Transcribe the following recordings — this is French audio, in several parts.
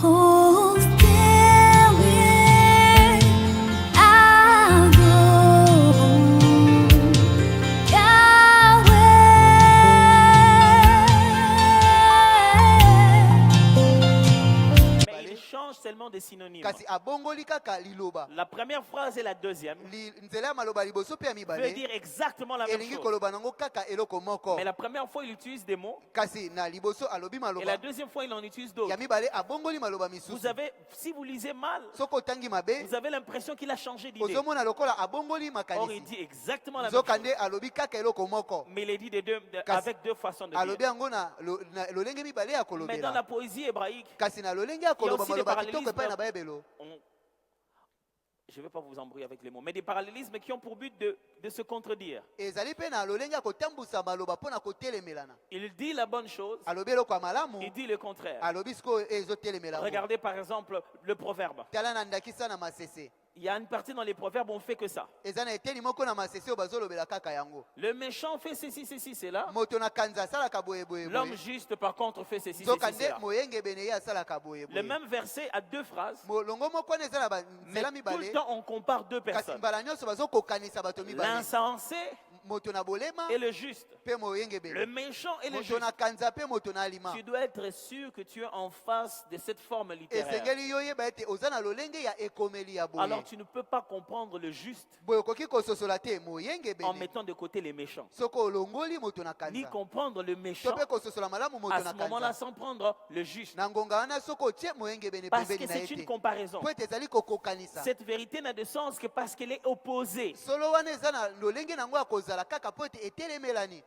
Oh, still here I go, Yahweh. Mais il change seulement des synonymes. kasi abongoli kaka liloba La première phrase et la deuxième nzela ya maloba liboso mpe ya veut mibale dire exactement la même elingi chose. koloba nango kaka eloko moko Mais la première fois, il utilise des mots. kasi na liboso alobi Et la maloba deuxième fois, il en utilise ya d'autres. mibale abongoli maloba Vous misusu avez, si vous lisez mal, soki otangi mabe vous avez l'impression qu'il a changé d'idée. ozomona lokola abongoli Or, il makanisi dit exactement la même nzoka chose. nde alobi kaka eloko moko Mais il est dit Kasi- avec deux façons de alobi dire. yango na lolenge mibale ya Mais dans la kolobela poésie hébraïque, kasi na lolenge ya koloba aussi des maloba kitoko parallélismes. epai na bayebelo je ne vais pas vous embrouiller avec les mots, mais des parallélismes qui ont pour but de se contredire. ezali mpe na lolenge ya kotambusa maloba mpo na kotelemelana Il dit la bonne chose, alobi eloko ya malamu il dit le contraire. alobi sikoyo ezotelemelana Regardez par exemple le proverbe. tala na ndakisa na masese Il y a une partie dans les proverbes où on fait que ça. eza na eteni moko na masese oyo bazolobela kaka yango Le méchant fait ceci, ceci, cela. moto na kanza asalaka boyeboye L'homme juste, par contre, fait ceci, nzoka ceci, nde cela. moyengebene ye asalaka Le boyeboye même verset a deux phrases, molongo moko wana eza na mais banzela tout le mibale temps on compare deux kasi personnes. mbala nyonso bazokokanisa bato mibale L'insensé moto na bolema et le juste. mpe Le moyengebene méchant et le moto na juste. kanza mpe moto na alima Tu dois être sûr que tu es en face de cette forme littéraire. esengeli yo yeba ete oza na lolenge ya ekomeli ya boye Alors tu ne peux pas comprendre le juste boye okoki kososola te en moyengebene mettant de côté les méchants. soki olongoli moto na Ni kanza comprendre le to méchant mpe kososola malamu moto à ce na moment-là kanza sans prendre le juste. na ngonga wana soki otie moyengebene Parce que pembeni na c'est ye une te comparaison. po ete ezali kokokanisa Cette vérité n'a de sens que parce qu'elle est opposée. solo wana eza na lolenge nango ya kozala kaka po ete etelemelani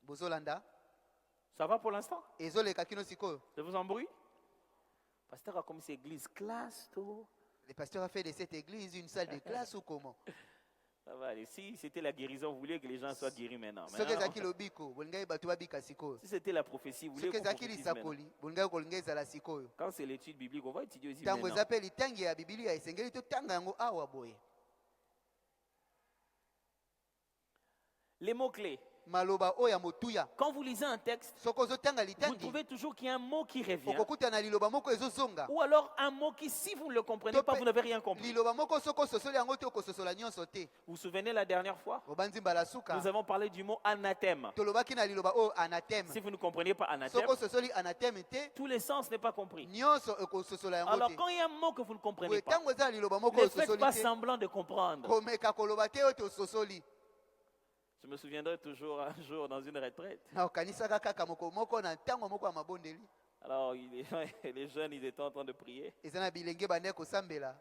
bozolanda Ça va pour l'instant? ezoleka kino sikoyo Ça vous embrouille? Pasteur a commencé église classe, tout. le pasteur a fait de cette église une salle de classe ou comment Ça va aller. Si c'était la guérison, vous vouliez que les gens soient guéris maintenant. soki ezalaki lobiko bolingai bato babika sikoyo Si c'était la prophétie, vous voulez soki qu'on ezalaki prophétise maintenant. lisakoli bolingai kolinga ezala sikoyo Quand c'est l'étude biblique, on va étudier aussi ntango maintenant. eza mpe litangi ya bibilia esengeli totanga yango awa boye Les mots-clés. maloba oyo ya motuya Quand vous lisez un texte, soki ozotanga vous litangi trouvez toujours qu'il y a un mot qui revient. okokuta na liloba moko ezozonga Ou alors un mot qui, si vous ne le comprenez pas, vous n'avez rien compris. liloba moko soki ososoli yango te okososola nyonso te Vous vous souvenez la dernière fois? obandi mbala suka Nous avons parlé du mot anathème. tolobaki na liloba oyo anathème Si vous ne comprenez pas anathème, soki ososoli anathème te tous les sens n'est pas compris. nyonso ekososola yango Alors te quand il y a un mot que vous ne comprenez boye pas, ntango eza na liloba moko ne oyo faites ososoli pas te semblant de comprendre. komeka koloba te oyo te ososoli Je me souviendrai toujours un jour dans une retraite. na okanisaka kaka moko na ntango moko ya mabondeli Alors les jeunes, ils étaient en train de prier. eza na bilenge bandaki kosambela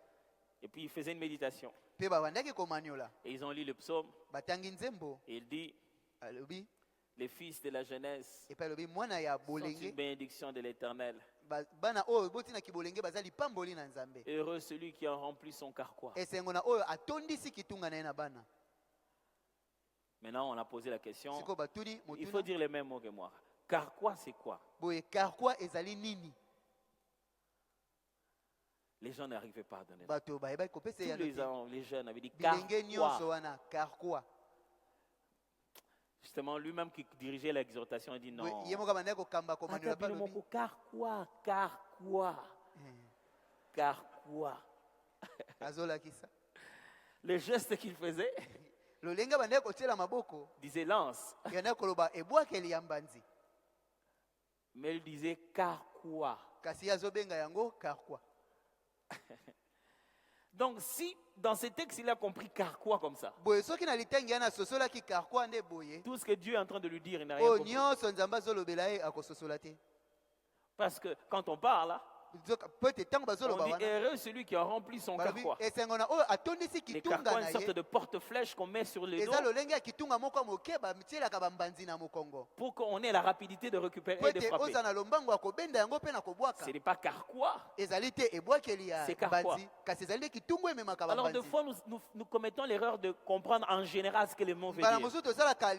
Et puis ils faisaient une méditation. mpe babandaki komaniola Et ils ont lu le psaume. batangi nzembo Et il dit, alobi les fils de la jeunesse epai alobi mwana ya sont une bolenge bénédiction de l'Éternel. bana oyo botinaki bolenge baza lipamboli na nzambe Heureux celui qui a rempli son carquois. esengo na oyo atondisi kitunga na ye na bana Maintenant, on a posé la question. sikoyo batuni Il faut motuna dire les mêmes mots que moi. Carquois, c'est quoi? boye karkwa ezali nini Les gens n'arrivaient pas à donner. bato bayebaki kopesa Tous ye les jeunes avaient dit bilenge nyonso carquois. wana karkwa Justement, lui-même qui dirigeait l'exhortation, il dit non. ye moko bandaki kokamba komaniola mpe alobi Carquois, carquois, carquois. azolakisa Le geste qu'il faisait lolenge bandaki kotiela maboko disait lance, yandaki koloba ebwakeli ya mbanzi mais il disait carquois. kasi ye azobenga yango karkwa Donc, si dans ce texte il a compris carquois comme ça, boye soki na litangi yana asosolaki karkwa nde boye tout ce que Dieu est en train de lui dire, il n'a rien oyo compris. nyonso nzambe azolobela ye akososola te Parce que quand on parle, po ete ntango on bazoloba dit wana heureux celui qui a rempli son balobi carquois. esengo na oyo atondisi Les kitunga carquois, na une sorte ye de porte-flèche qu'on met sur le dos eza lolenge ya kitunga moko ya moke batielaka bambanzi na mokongo pour qu'on ait la rapidité de récupérer po et de ete frapper. oza na lombango ya kobenda yango mpe na kobwaka Ce n'est pas carquois. ezali te ebwakeli ya C'est karkwa. mbanzi kasi ezali nde kitungu ememaka Alors, de bambanzi fois, nous commettons l'erreur de comprendre en général ce que le mot veut mbala dire. mosusu tosalaka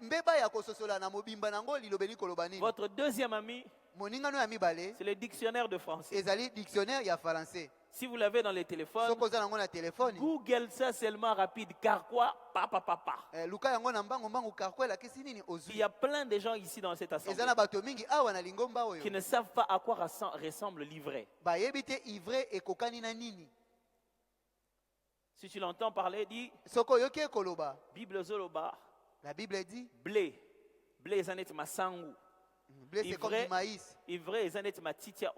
mbeba ya kososola na mobimba nango lilobeli koloba nini Votre deuxième ami, moningano ya mibale c'est le dictionnaire de français. ezali dictionnaire ya français Si vous l'avez dans les téléphones, soki oza nango na telefone Google ça seulement rapide. Car quoi? Papa. luka yango na mbangu karko elakisi nini Il ozwi y a plein de gens ici dans cette assemblée eza na bato mingi awa na lingomba qui oyo ne savent pas à quoi ressemble l'ivraie. bayebi te ivrai ekokani na nini. Si tu l'entends parler, dis Soki oyoki ekoloba Bible Zoloba, la Bible dit blé. Blé, zanet masangu. blé c'est comme du maïs. Ivraie, zanet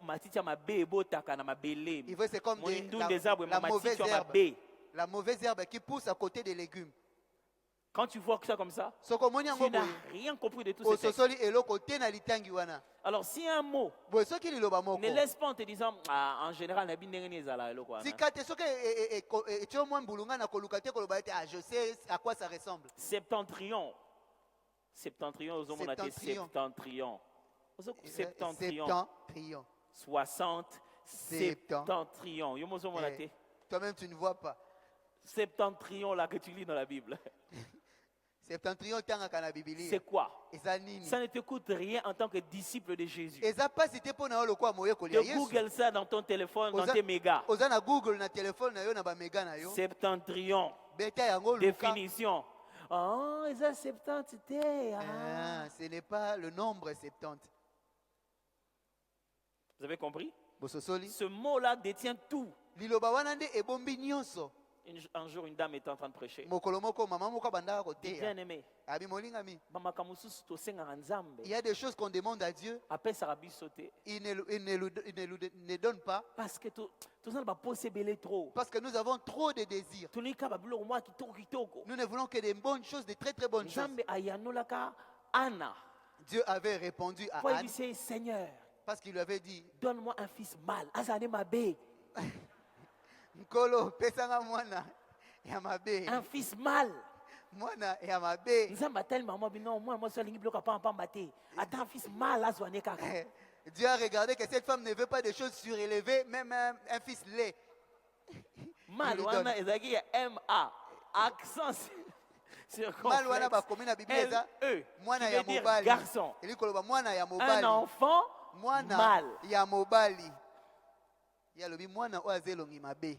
matitia mabe botaka na mabele. Ivrai c'est comme Moindou des arbres, la mauvaise matitia herbe. mabe. La mauvaise herbe qui pousse à côté des légumes. Quand tu vois ça comme ça, Soki omoni yango tu n'as boye rien compris de tout ce texte. ososoli eloko te na litangi wana. Alors si un mot Boye soki liloba moko ne laisse pas en te disant en général na bindenge ni ezala eloko wana. tika te soki etio mwa mbulunga na koluka te koloba ete je sais à quoi ça ressemble. Septentrion ozomona te septentrion. Septentrion. 60 septentrion. Yo mozomona te. Toi-même tu ne vois pas. Septentrion là que tu lis dans la Bible. Septentrion tangaka na Biblia. C'est quoi? Eza nini? Ça ne te coûte rien en tant que disciple de Jésus. Eza pasi te pona lokwa moyekoli ya Tu Yesu. Google ça dans ton téléphone, dans Oza- tes mégas. Oza na Google na téléphone na yo na ba mega na yo. Septentrion. Beta yango luka. Définition. Oh, ça 70 te. Ah, ce n'est pas le nombre 70. Vous avez compris? Bososoli. Ce mot-là détient tout. Liloba wana nde ebombi nyonso. Un jour, une dame était en train de prêcher. Mokolo moko mama moko bandaka koteya. Bien aimé. Abi molingami. Bamakamu susu tosengaka Nzambe. Il y a des choses qu'on demande à Dieu, Apesaka biso te. il ne donne pas Parce que tozala bapose ebele trop. parce que nous avons trop de désirs. Tonika babiloko mwa kitoko. Nous ne voulons que des bonnes choses, de très très bonnes choses. Nzambe ayanolaka Anna. Dieu avait répondu à Pour Anne lui Seigneur, parce qu'il lui avait dit donne-moi un fils mâle. Azane mabe. Nkolo pesanga mwana ya mabe. Un fils mâle. Mwana ya mabe. Nzambe atali maman bino moi so lingi biloko pamba te. Attends un fils mâle azwane kaka. Dieu a regardé que cette femme ne veut pas de choses surélevées, même un fils laid. Mâle Il lui wana ezaki ya MA. Accent sur Mal wana bakomi na Biblia eza LE. mwana Qui ya veut dire mobali. garçon. Eli koloba mwana ya Un mobali. enfant Mwana mâle. ya mobali. Ya lobi mwana oyo azelongi mabe.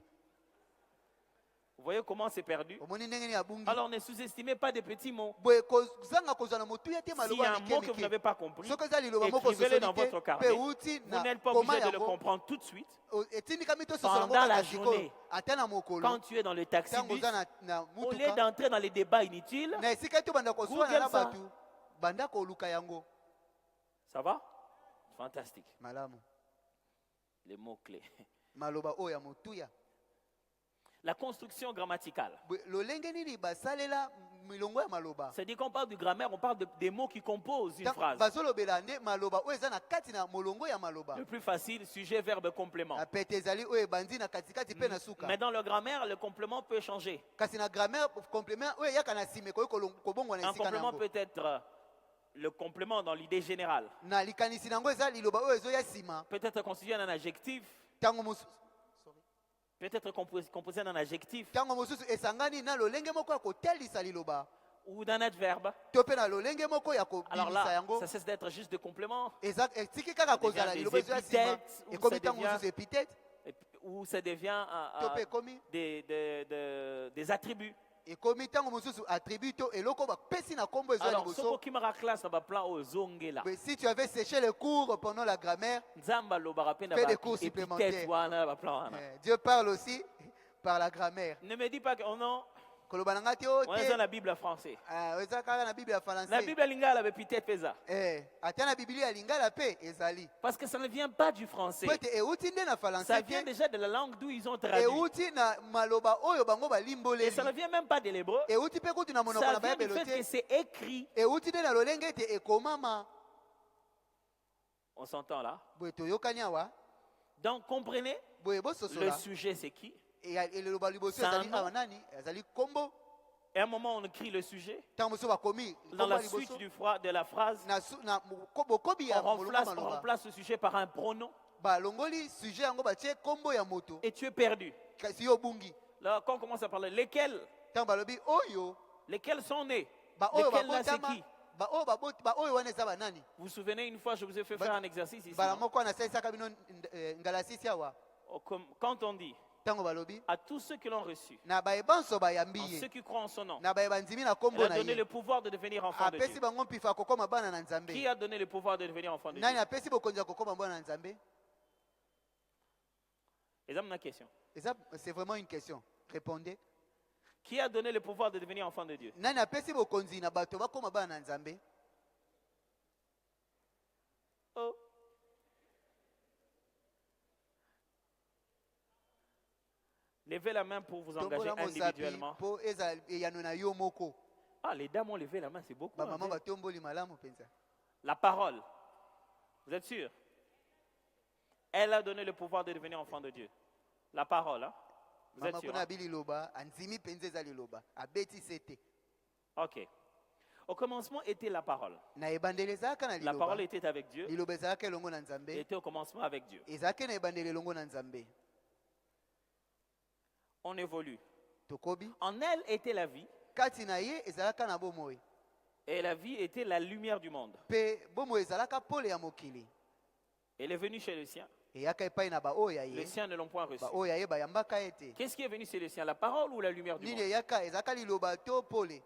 Vous voyez comment c'est perdu? Omoni ndenge ni abungi. Alors ne sous-estimez pas des petits mots. Boye kozanga kozana motuya te S'il y a maloba un mot que vous n'avez pas compris, soki eza liloba moko écrivez-le sosoli dans te votre pe carnet. uti Vous na n'êtes pas koma obligé de le yango comprendre tout de suite. etindikami tososola yango Pendant la kaka sikoyo journée. ata na mokolo Quand tu es dans le taxi ntango bus, oza na au lieu mutuka d'entrer dans les débats inutiles, na esika to banda koswana Google na ça. bato banda koluka yango ça va? Fantastique. malamu Les mots-clés. maloba oyo ya motuya. La construction grammaticale. Boye, lolenge nini basalela milongo ya maloba C'est-à-dire qu'on parle de grammaire, on parle des mots qui composent une Ntango phrase. bazolobela nde maloba oyo eza na kati na molongo ya maloba Le plus facile, sujet, verbe, complément. pete ezali oyo ebandi na katikati mpe na suka Mais dans le grammaire, le complément peut changer. kasi na grammaire complément oyo eyaka na nsima ekoki kobongwa na Un esika na complément yango peut être le complément dans l'idée générale. na likanisi na yango eza liloba oyo ezoya nsima Peut être constitué en un adjectif, ntango mosusu peut être composé en un adjectif ntango mosusu esangani na lolenge moko ya kotalisa liloba ou d'un adverbe. to mpe na lolenge moko ya Alors kobimisa là, yango ça cesse d'être juste des compléments. etiki kaka kozala devient liloba des ezoya nsima épithètes, ou ekomi ça ntango devient- mosusu epithète Ou ça devient to mpe ekomi des attributs. ekomi ntango mosusu attribut to eloko bapesi na nkombo ezoya Alors, ce liboso. qui m'a classe na plan au zongela. Mais si tu avais séché les cours pendant la grammaire, Nzamba lo barapenda Fais ba des cours supplémentaires. épithète wana ba plan wana. Dieu parle aussi par la grammaire. Ne me dis pas que oh non, Koloba na nga te o on est te, dans la Bible en français. eza kaka na Bible ya La français. Bible lingala ba épithète pesa. Ata na Biblia ya lingala pe ezali. Parce que ça ne vient pas du français. Po ete euti nde na Ça français vient te, déjà de la langue d'où ils ont traduit. euti na maloba oyo bango Et balimboleli. ça ne vient même pas de l'hébreu. Euti pe kutu na monoko Ça na vient du bayebelo fait que te. c'est écrit. Euti nde na lolenge ete ekomama. On s'entend là. Boye toyokani awa, Donc comprenez, boye le bososola. sujet c'est qui? Eloba liboso C'est un ezali nom. awa nani? Ezali kombo. Et à un moment on écrit le sujet. Ntango mosusu bakomi Dans kombo la ya liboso. suite de la phrase, Na bokobi ya on molongo remplace, maloba. le sujet par un pronom balongoli sujet yango batie kombo ya moto et tu es perdu. kasi yo bungi Là, quand on commence à parler, lesquels ntango balobi oyo Lesquels sont nés? baoyo Lesquels là c'est babotama qui? baoyo wana eza banani Vous vous souvenez, une fois, je vous ai fait faire un exercice ici. mbala non? moko wana asalisaka bino ngala sisi awa quand on dit ntango balobi à tous ceux qui l'ont reçu, na bayebanso bayambi en ceux ye qui croient en son nom, na baye bandimi na il kombo a na donné ye le pouvoir de devenir enfant de apesi Dieu. bango mpifa kokoma bana na nzambe. Qui a donné le pouvoir de devenir enfant de Nani Dieu? apesi bokonzi ya kokoma bana na nzambe? Et ça, ma question. Et ça, c'est vraiment une question. Répondez. Qui a donné le pouvoir de devenir enfant de Dieu? Nani apesi bokonzi na bato bakoma bana na nzambe? Oh. Levez la main pour vous engager Tombola mosapi individuellement. po eza eyano na yo moko. Ah, les dames ont levé la main, c'est beaucoup. Ba hein. mama batomboli malamu penza. La parole. Vous êtes sûr? Elle a donné le pouvoir de devenir enfant de Dieu. La parole, hein? Vous êtes Mama sûr? kuna Hein? bililoba anzimi penza eza liloba. Abeti sete. Ok. Au commencement était la parole. Na ebandele ezalaka na La liloba. parole était avec Dieu. Liloba ezalaka elongo na Elle nzambe. était au commencement avec Dieu. Ezalaka na ebandele elongo na nzambe. On évolue. Tokobi. En elle était la vie. Kati na ye ezalaka na bomoi. Et la vie était la lumière du monde. Pe bomoi ezalaka pole ya mokili. Elle est venue chez les siens. Eyaka epai na baoyo ya Les ye. siens ne l'ont point reçue. Baoyo ya ye bayambaka ete. Qu'est-ce qui est venu chez les siens? La parole ou la lumière du Nini monde? eyaka ezalaka liloba to pole.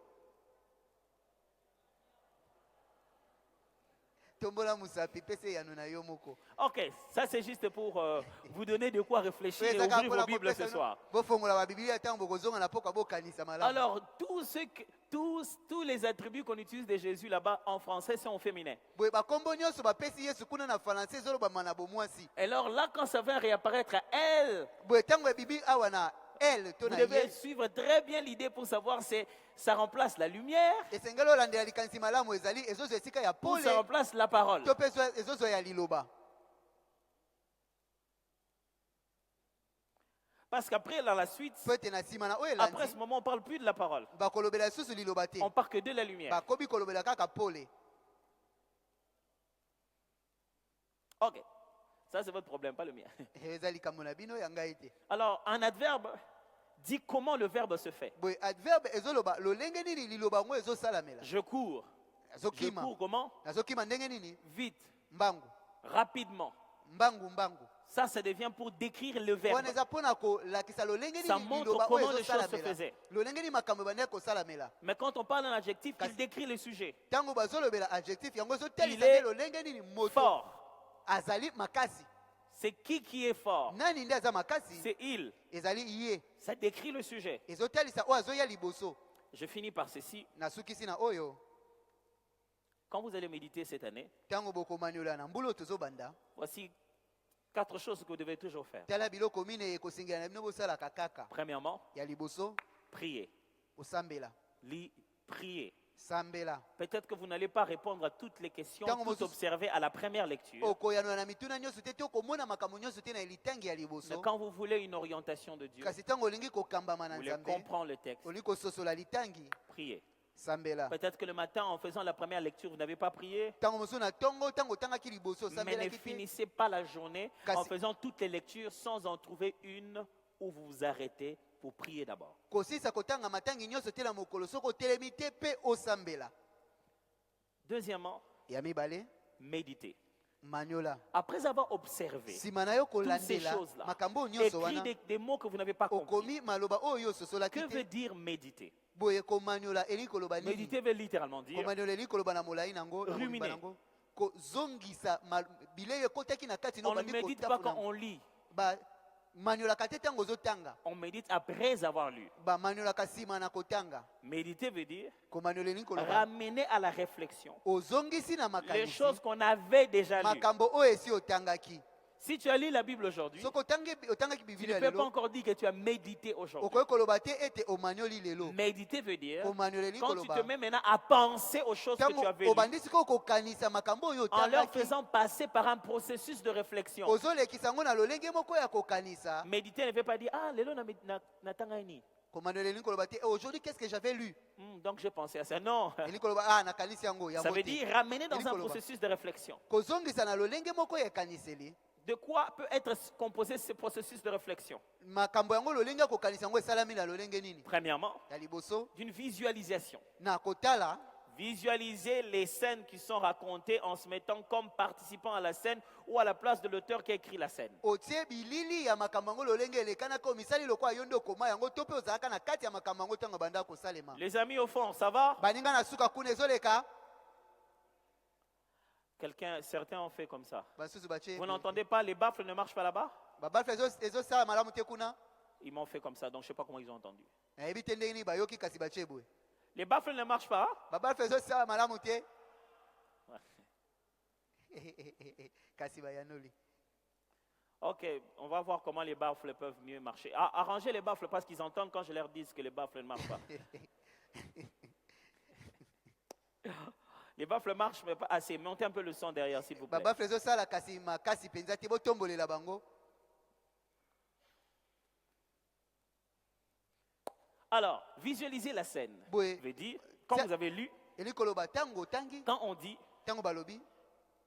Tombola musapi pese yano na yo moko. Ok, ça c'est juste pour vous donner de quoi réfléchir et Ezaka ouvrir mpona vos Bibles ce kopesa soir. bofongola ba Biblia ntango bokozonga na poka bokanisa malamu. Alors, tous les attributs qu'on utilise de Jésus là-bas en français sont au féminin. Boye bakombo nyonso bapesi Yesu kuna na français ezoloba mana bomwasi. Alors là, quand ça va réapparaître à elle, Boye ntango ya Bibi awa na elle to vous na devez ye. suivre très bien l'idée pour savoir si ça remplace la lumière Esengeli olandela likanisi malamu ezali ezozwa esika ya ou pole ça remplace la parole. to mpe ezozwa ya liloba. Parce qu'après, dans la suite, Po ete na nsima na oyo après ce elandi moment, on ne parle plus de la parole. bakolobela lisusu liloba te. On parle que de la lumière. Bakomi kolobela kaka pole. Ok, ça c'est votre problème, pas le mien. Eza likambo na bino ya ngai te. Alors, un adverbe dit comment le verbe se fait. Boye adverbe ezoloba lolenge nini liloba yango ezosalamela. Je cours. Je Nazokima. cours comment? Nazokima ndenge nini? Vite, Mbangu. rapidement. Mbangu. Ça devient pour décrire le verbe. Wana eza mpona kolakisa lolenge Ça nini montre liloba comment oyo les choses se ezosalamela. faisaient. Lolenge nini makambo ebandaki kosalamela. Mais quand on parle d'un adjectif, Kasi- il décrit le sujet. Ntango bazolobela adjectif yango Il ezotalisa est nde lolenge nini moto Fort. azali makasi. C'est qui est fort? Nani nde aza makasi? C'est il. Ezali ye. Ça décrit le sujet. Ezotalisa oyo azoya liboso. Je finis par ceci. Nasukisi na oyo. Quand vous allez méditer cette année, Ntango bokomaniola na mbula oyo tozobanda. voici 4 choses que vous devez toujours faire. Tala biloko mine ekosengela na bino bosalaka kaka. Premièrement, Ya liboso prier. osambela. Prier. Sambela. Peut-être que vous n'allez pas répondre à toutes les questions, Tango toutes mosusu- observées à la première lecture. Okoyanwa na mituna nyonso te te okomona makambo nyonso te na elitangi ya Mais liboso. quand vous voulez une orientation de Dieu, Kasi ntango olingi kokambama vous na voulez nzambe comprendre le texte, olingi kososola litangi priez. sambela. Peut-être que le matin, en faisant la première lecture, vous n'avez pas prié, Ntango mosusu na ntongo ntango otangaki liboso mais ne osambelaki te. finissez pas la journée en Kasi- faisant toutes les lectures sans en trouver une où vous vous arrêtez pour prier d'abord. Kosisa kotanga matangi nyonso te na mokolo soki otelemi te mpe osambela. Deuxièmement, Ya mibale méditez. maniola. Après avoir observé Nsima na yo toutes ces kolandela choses-là, makambo oyo nyonso écrit wana des mots que vous n'avez pas compris. okomi maloba oyo ososolaki Que veut te. dire méditer? Boye komaniola elingi koloba nini? Méditer veut littéralement dire Komaniola elingi koloba na molai nango na Ruminer. mobimba nango. Kozongisa bilei ekotaki na kati na on ne obandi médite pas kotafuna. quand on lit. Bamaniolaka te ntango ozotanga. On médite après avoir lu. Bamaniolaka nsima na kotanga. Méditer veut dire Komaniola elingi koloba ramener à la réflexion ozongisi na les makanisi choses qu'on avait déjà lues. makambo oyo esi otangaki. Si tu as lu la Bible aujourd'hui, Soki otangaki tu biblia ne peux pas lelo encore dire que tu as médité aujourd'hui. okoki koloba te ete omanioli lelo. Méditer veut dire Komaniola elingi quand tu te koloba mets maintenant à penser aux choses que tu ntango avais lues, obandi sikoyo kokanisa makambo oyo en leur otangaki faisant passer par un processus de réflexion. ozolekisa yango na lolenge moko ya kokanisa. Méditer ne veut pas dire ah lelo natanga ini. Komaniola elingi koloba te aujourd'hui qu'est-ce que j'avais lu. Donc j'ai pensé à ça. Non. Elingi koloba ah nakanisi yango Ça yango veut te. dire ramener dans Elingi un koloba processus de réflexion. kozongisa na lolenge moko ya ekaniseli. De quoi peut être composé ce processus de réflexion? Makambo yango lolenge ya kokanisa yango esalami na lolenge nini? Premièrement, Ya liboso d'une visualisation. na kotala Visualisez les scènes qui sont racontées en se mettant comme participant à la scène ou à la place de l'auteur qui a écrit la scène. otie bilili ya makambo yango lolenge elekana ko misali lokola yo nde okoma yango to mpe ozalaka na kati ya makambo yango ntango banda kosalema. Les amis au fond, ça va? baninga na suka kuna ezoleka Certains ont fait comme ça. basusu batie Vous n'entendez pas, les baffles ne marchent pas là-bas? babafe ezosala malamu te kuna Ils m'ont fait comme ça, donc je ne sais pas comment ils ont entendu. nayebi te ndenge nini bayoki kasi batie boye Les baffles ne marchent pas? babafe ezosala malamu te kasi bayanoli. Ok, on va voir comment les baffles peuvent mieux marcher. Arrangez les baffles parce qu'ils entendent quand je leur dis que les baffles ne marchent pas. Les baffles marchent, mais pas assez. Montez un peu le son derrière, s'il vous plaît. babafe ezosala kasi makasi mpenza te botombolela bango. Alors, visualisez la scène. Boye. Je vais dire, quand Ça- vous avez lu, eli koloba ntango otangi quand on dit, ntango balobi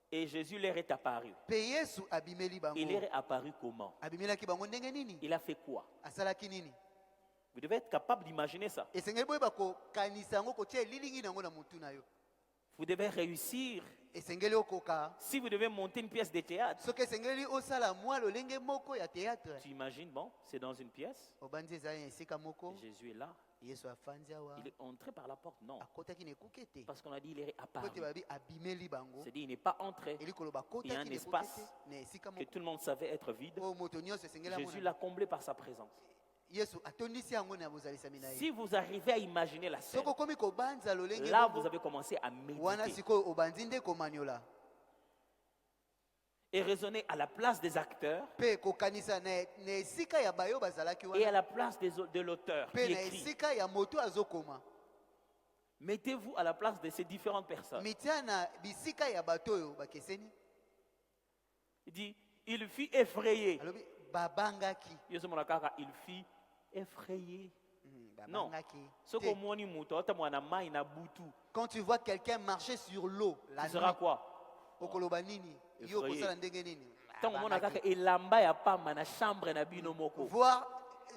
et Jésus leur est apparu. mpe yesu abimeli bango Il leur est apparu comment? abimelaki bango ndenge nini Il a fait quoi? asalaki nini Vous devez être capable d'imaginer ça. esengeli boyeba kokanisa yango kotia elilingi nango na motu na yo Vous devez réussir. esengeli okoka Si vous devez monter une pièce de théâtre, soki esengeli osala mwa lolenge moko ya théâtre tu imagines, bon, c'est dans une pièce, obandi ezali na esika moko Jésus est là, yesu afandi awa il est entré par la porte. Non, akotaki na ekuke te parce qu'on a dit il est apparu. po te babi abimeli bango C'est-à-dire il n'est pas entré, eli koloba Il y a un akotaki na ekuke espace te na esika que moko tout le monde savait être vide. oyo moto nyonso esengeli Jésus amona l'a comblé par sa présence. yesu atondisi yango na bozalisami na ye Si vous arrivez à imaginer la scène, soki okomi kobanza lolenge là moko, vous avez commencé à wana méditer sikoyo obandi nde komaniola et raisonner à la place des acteurs mpe kokanisa na esika ya bayo bazalaki et à wana la place de l'auteur qui mpe na écrit. esika ya moto azokoma Mettez-vous à la place de ces différentes personnes. mitia na bisika ya bato oyo bakeseni Il dit, il fut effrayé. alobi babangaki Yesu monakaka, il fut effrayé. Non. babangaki Ce Te. qu'on moni muto, ata mwana mai na butu, quand tu vois quelqu'un marcher sur l'eau la tu seras nuit quoi? okoloba nini yo Effrayé. kosala ndenge nini Tango mona Babangaki. kaka elamba ya pamba na chambre na bino moko. voir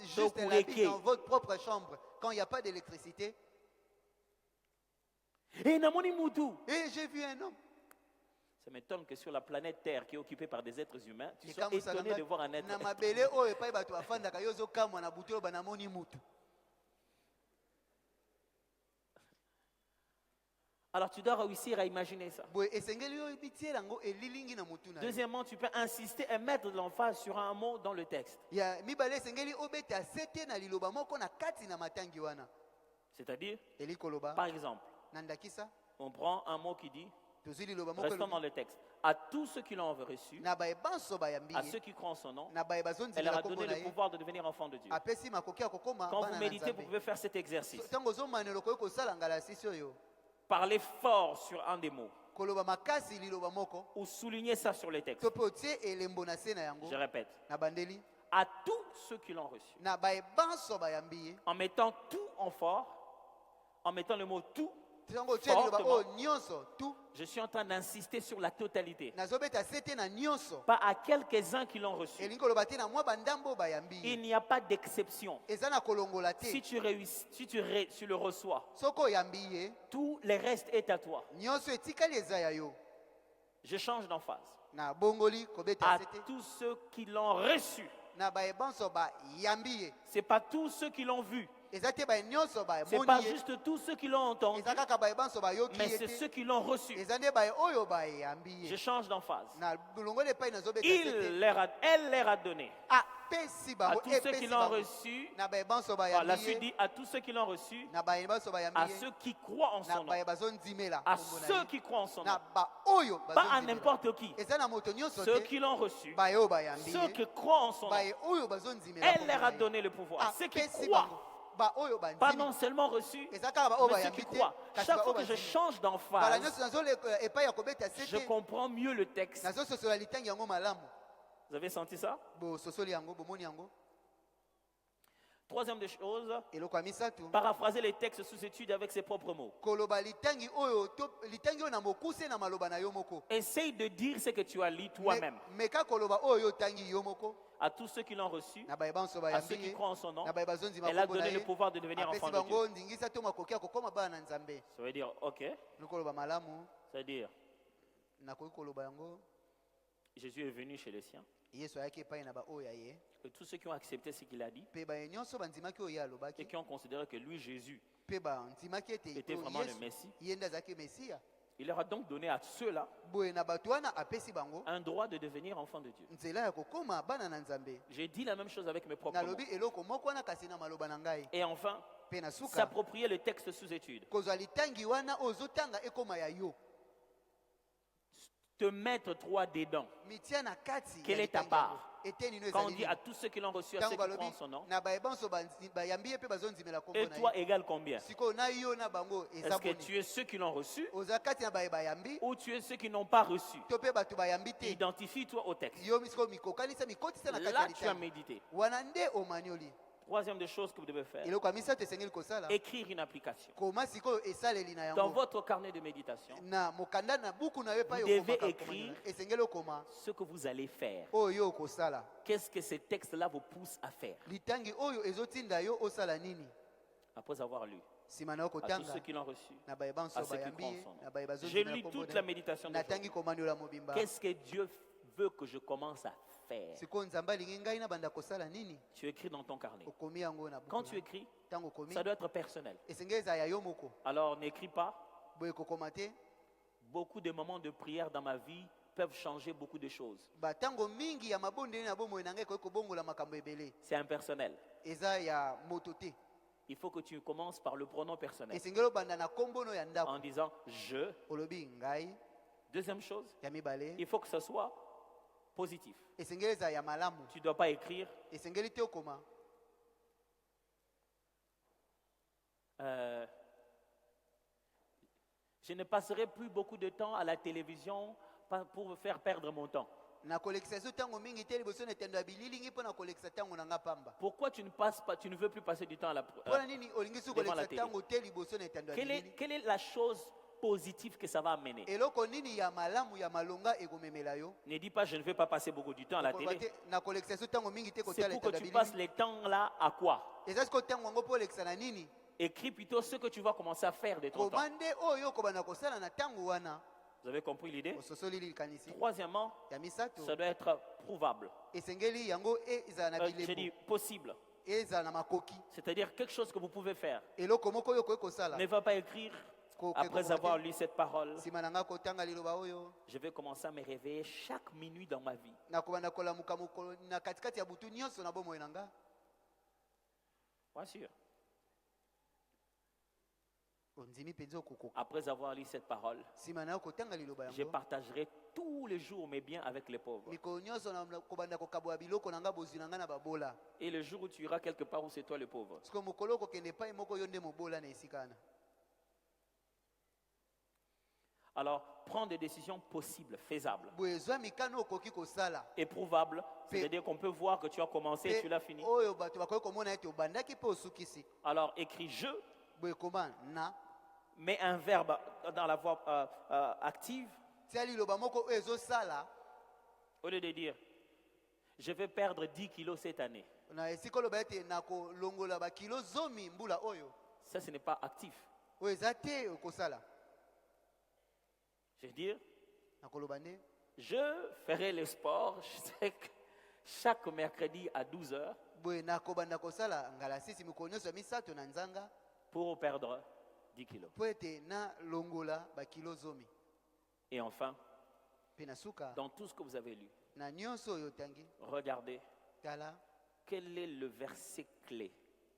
juste Donc, l'habit Kureke. dans votre propre chambre quand il n'y a pas d'électricité Et namoni mutu. et j'ai vu un homme Ça m'étonne que sur la planète Terre qui est occupée par des êtres humains, tu sois Likambo étonné salanga- de voir un être. na mabele oyo epai bato bafandaka yo ozokamwa na butu oyo banamoni mutu Alors tu dois réussir à imaginer ça. boye esengeli oyo bitiela yango elilingi na mutu na yo Deuxièmement, tu peux insister et mettre de l'emphase sur un mot dans le texte. ya mibale esengeli obeta sete na liloba moko na kati na matangi wana C'est-à-dire, eli koloba par exemple, na ndakisa on prend un mot qui dit, tozwi liloba moko restons dans elobi, le texte, à tous ceux qui l'ont reçu, na baye banso bayambi à ye ceux qui croient en son nom, na baye elle leur bazonzela a kombo donné na le ye pouvoir de devenir enfant de Dieu. apesi makoki ya kokoma Quand vous bana na méditez, vous nzambe pouvez faire cet exercice. ntango ozomanela okoki kosala ngalasisi oyo Parlez fort sur un des mots koloba makasi liloba moko ou soulignez ça sur les textes. to mpe otie elembo na se na yango Je répète, na bandeli à tous ceux qui l'ont reçu, na baye banso bayambi ye en mettant tout en fort, en mettant le mot tout, ntango otie liloba Fortement. oyo nyonso tu je suis en train d'insister sur la totalité. nazobeta sete na nyonso Pas à quelques-uns qui l'ont reçu. elingi koloba te na mwa bandambo bayambi ye Il n'y a pas d'exception. eza na kolongola te Si tu réussis, tu le reçois, soki oyambi ye tout le reste est à toi. nyonso etikali eza ya yo Je change d'emphase. na bongoli kobeta À sete tous ceux qui l'ont reçu. na baye banso bayambi ye C'est pas tous ceux qui l'ont vu. eza te baye nyonso C'est pas bayamoni ye juste tous ceux qui l'ont entendu, eza kaka baye banso bayoki mais ye c'est ceux te qui l'ont reçu. eza nde baye oyo bayambi Je ye change d'emphase. na bulongoli epai nazobeta sete Elle leur a donné. apesi À bango tous ceux qui epesi l'ont bango reçu, na baye banso la bayambi suite ye dit à tous ceux qui l'ont reçu, na baye banso bayambi à ye ceux qui croient en na son nom, baye bazondimela à kombo na ceux ye. qui croient en son na nom, baoyo pas à bazondimela. n'importe qui, eza na moto nyonso ceux te qui l'ont reçu, baye oyo bayambi ceux ye qui croient en son nom. baye oyo bazondimela Elle kombo leur na a ye. donné le pouvoir. Ceux qui apesi croient, bango baoyo pas bandimi non seulement reçus, eza kaka baoyo mais ceux qui bayambi te croient. kasi Chaque baoyo fois que je bandimi. change Bala d'emphase, nyonso nazoleka epai ya kobeta je sete comprends mieux le texte. nazososola litangi yango malamu Vous avez senti ça? bososoli yango bomoni yango Troisième des choses, eloko ya misato paraphraser les textes sous étude avec ses propres mots. koloba litangi oyo na mokuse na maloba na yo moko. Essaye de dire ce que tu as lu toi-même. Meka koloba oyo otangi yo moko À tous ceux qui l'ont reçu, na baye banso à ceux bayambi qui ye croient en son nom, na baye bazonzima elle a kombo na donné le ye pouvoir de devenir enfant apesi de Dieu. bango ndingisa to makoki ya kokoma bana na nzambe. Ça veut dire, ok, Lokoloba malamu c'est-à-dire, nakoki koloba yango Jésus est venu chez les siens. yesu ayaki epai na baoyo ya ye Et tous ceux qui ont accepté ce qu'il a dit mpe baye nyonso bandimaki oyo ye et alobaki qui ont considéré que lui, Jésus, mpe bandimaki ete était oyo vraiment le Yesu, Messie, ye nde azalaki mesiya. il leur a donc donné à ceux-là Boye na bato wana apesi bango un droit de devenir enfant de Dieu. nzela ya kokoma bana na nzambe. J'ai dit la même chose avec mes propres mots. Nalobi eloko moko wana kasi na maloba na ngai Et enfin, mpe na suka s'approprier le texte sous étude. kozwa litangi wana oyo ozotanga ekoma ya yo Te mettre toi dedans. mitia na kati Quelle ya est ta litangi yango. part? Eteni no Quand on ezali dit nini? à tous ceux qui l'ont reçu, à ceux Ntango qui croient balobi en son nom, na baye banso bayambi ye mpe bazondimela kombo et na toi ye égale combien? sikoyo na yo na bango eza Est-ce que boni tu es ceux qui l'ont reçu oza kati na baye bayambi ou tu es ceux qui n'ont pas reçu? to mpe bato bayambi te Identifie-toi au texte. yo sikoyo mikokanisa mikotisa na kati ya Là, tu as litangi médité. wana nde omanioli. Troisième des choses que vous devez faire, eloko ya misato esengeli kosala écrire une application. koma sikoyo esaleli na Dans yango votre carnet de méditation, na mokanda na buku na yo epai Vous devez okomaka écrire. komona. Esengeli okoma ce que vous allez faire. oyo yo okosala Qu'est-ce que ces textes-là vous poussent à faire litangi oyo ezotinda yo osala nini après avoir lu? nsima na yo À tous kotanga ceux qui l'ont reçu, na baye banso à ceux qui bayambi croient en ye son nom. na baye J'ai lu bazondimela kombo toute na la ye. méditation de natangi komaniola mobimba Qu'est-ce que Dieu veut que je commence à faire? sikoyo nzambe alingi ngai nabanda kosala nini Tu écris dans ton carnet. okomi yango na Quand buku tu na- écris, ntango okomi ça doit être personnel. esengeli eza ya yo moko Alors n'écris pas. boye kokoma te Beaucoup de moments de prière dans ma vie peuvent changer beaucoup de choses. batango mingi ya mabondeli na bomoi na ngai ekoki kobongola makambo ebele C'est impersonnel. eza ya moto te Il faut que tu commences par le pronom personnel esengeli obanda na kombono ya ndako en disant je. olobi ngai Deuxième chose, ya mibale il faut que ce soit positif. esengeli eza ya malamu Tu ne dois pas écrire esengeli te okoma je ne passerai plus beaucoup de temps à la télévision pour me faire perdre mon temps. nakolekisa so ntango mingi te liboso na etendo ya bililingi mpo na kolekisa ntango na nga pamba Pourquoi tu ne veux plus passer du temps à la mpona nini olingi so devant la kolekisa télé. ntango te liboso na etendo ya bilili Quelle est la chose positive que ça va amener? eloko nini ya malamu ya malonga ekomemela yo Ne dis pas je ne vais pas passer beaucoup du temps à la Koloba télé. te, nakolekisa so ntango mingi te C'est kotala pour que etendo ya tu passes bilili les temps là à quoi? eza siko ntango yango mpo olekisa na nini Écris plutôt ce que tu vas commencer à faire de ton temps. koma nde oyo okobanda kosala na ntango wana Vous avez compris l'idée? ososoli likanisi Troisièmement, ya misato ça doit être prouvable. esengeli yango ezala na Je dis bilembo possible. ezala na makoki C'est-à-dire quelque chose que vous pouvez faire. eloko moko oyo okoki kosala Ne va pas écrire après avoir lu cette parole. nsima na nga kotanga liloba oyo Je vais commencer à me réveiller chaque minuit dans ma vie. nakobanda kolamuka mokolo na katikati ya butu nyonso na bomoi na nga Bien sûr. ondimi mpenza okokoka Après avoir lu cette parole, nsima na yo kotanga liloba je yango partagerai tous les jours mes biens avec les pauvres. mikolo nyonso kobanda kokabola biloko na nga bozwi na nga na babola Et le jour où tu iras quelque part où c'est toi le pauvre, siko mokolo okokende epai moko yo nde mobola na esika wana alors prends des décisions possibles, faisables boye zwa mikano okoki kosala et prouvables. C'est-à-dire qu'on peut voir que tu as commencé et tu l'as fini. oyo bato bakoki komona ete obandaki mpe osukisi Alors écris je, boye koma na mets un verbe dans la voie active tia liloba moko oyo ezosala au lieu de dire je vais perdre 10 kilos cette année. na esika oloba ete nakolongola bakilo zomi mbula oyo Ça, ce n'est pas actif. oyo eza te okosala Je veux dire, nakoloba nde je ferai le sport chaque mercredi à 12 heures boye nakobanda kosala ngala sisi mikolo nyonso ya misato na nzanga pour perdre 10 kilos. mpo ete nalongola bakilo zomi Et enfin, mpe na suka dans tout ce que vous avez lu, na nyonso oyo otangi regardez tala quel est le verset clé.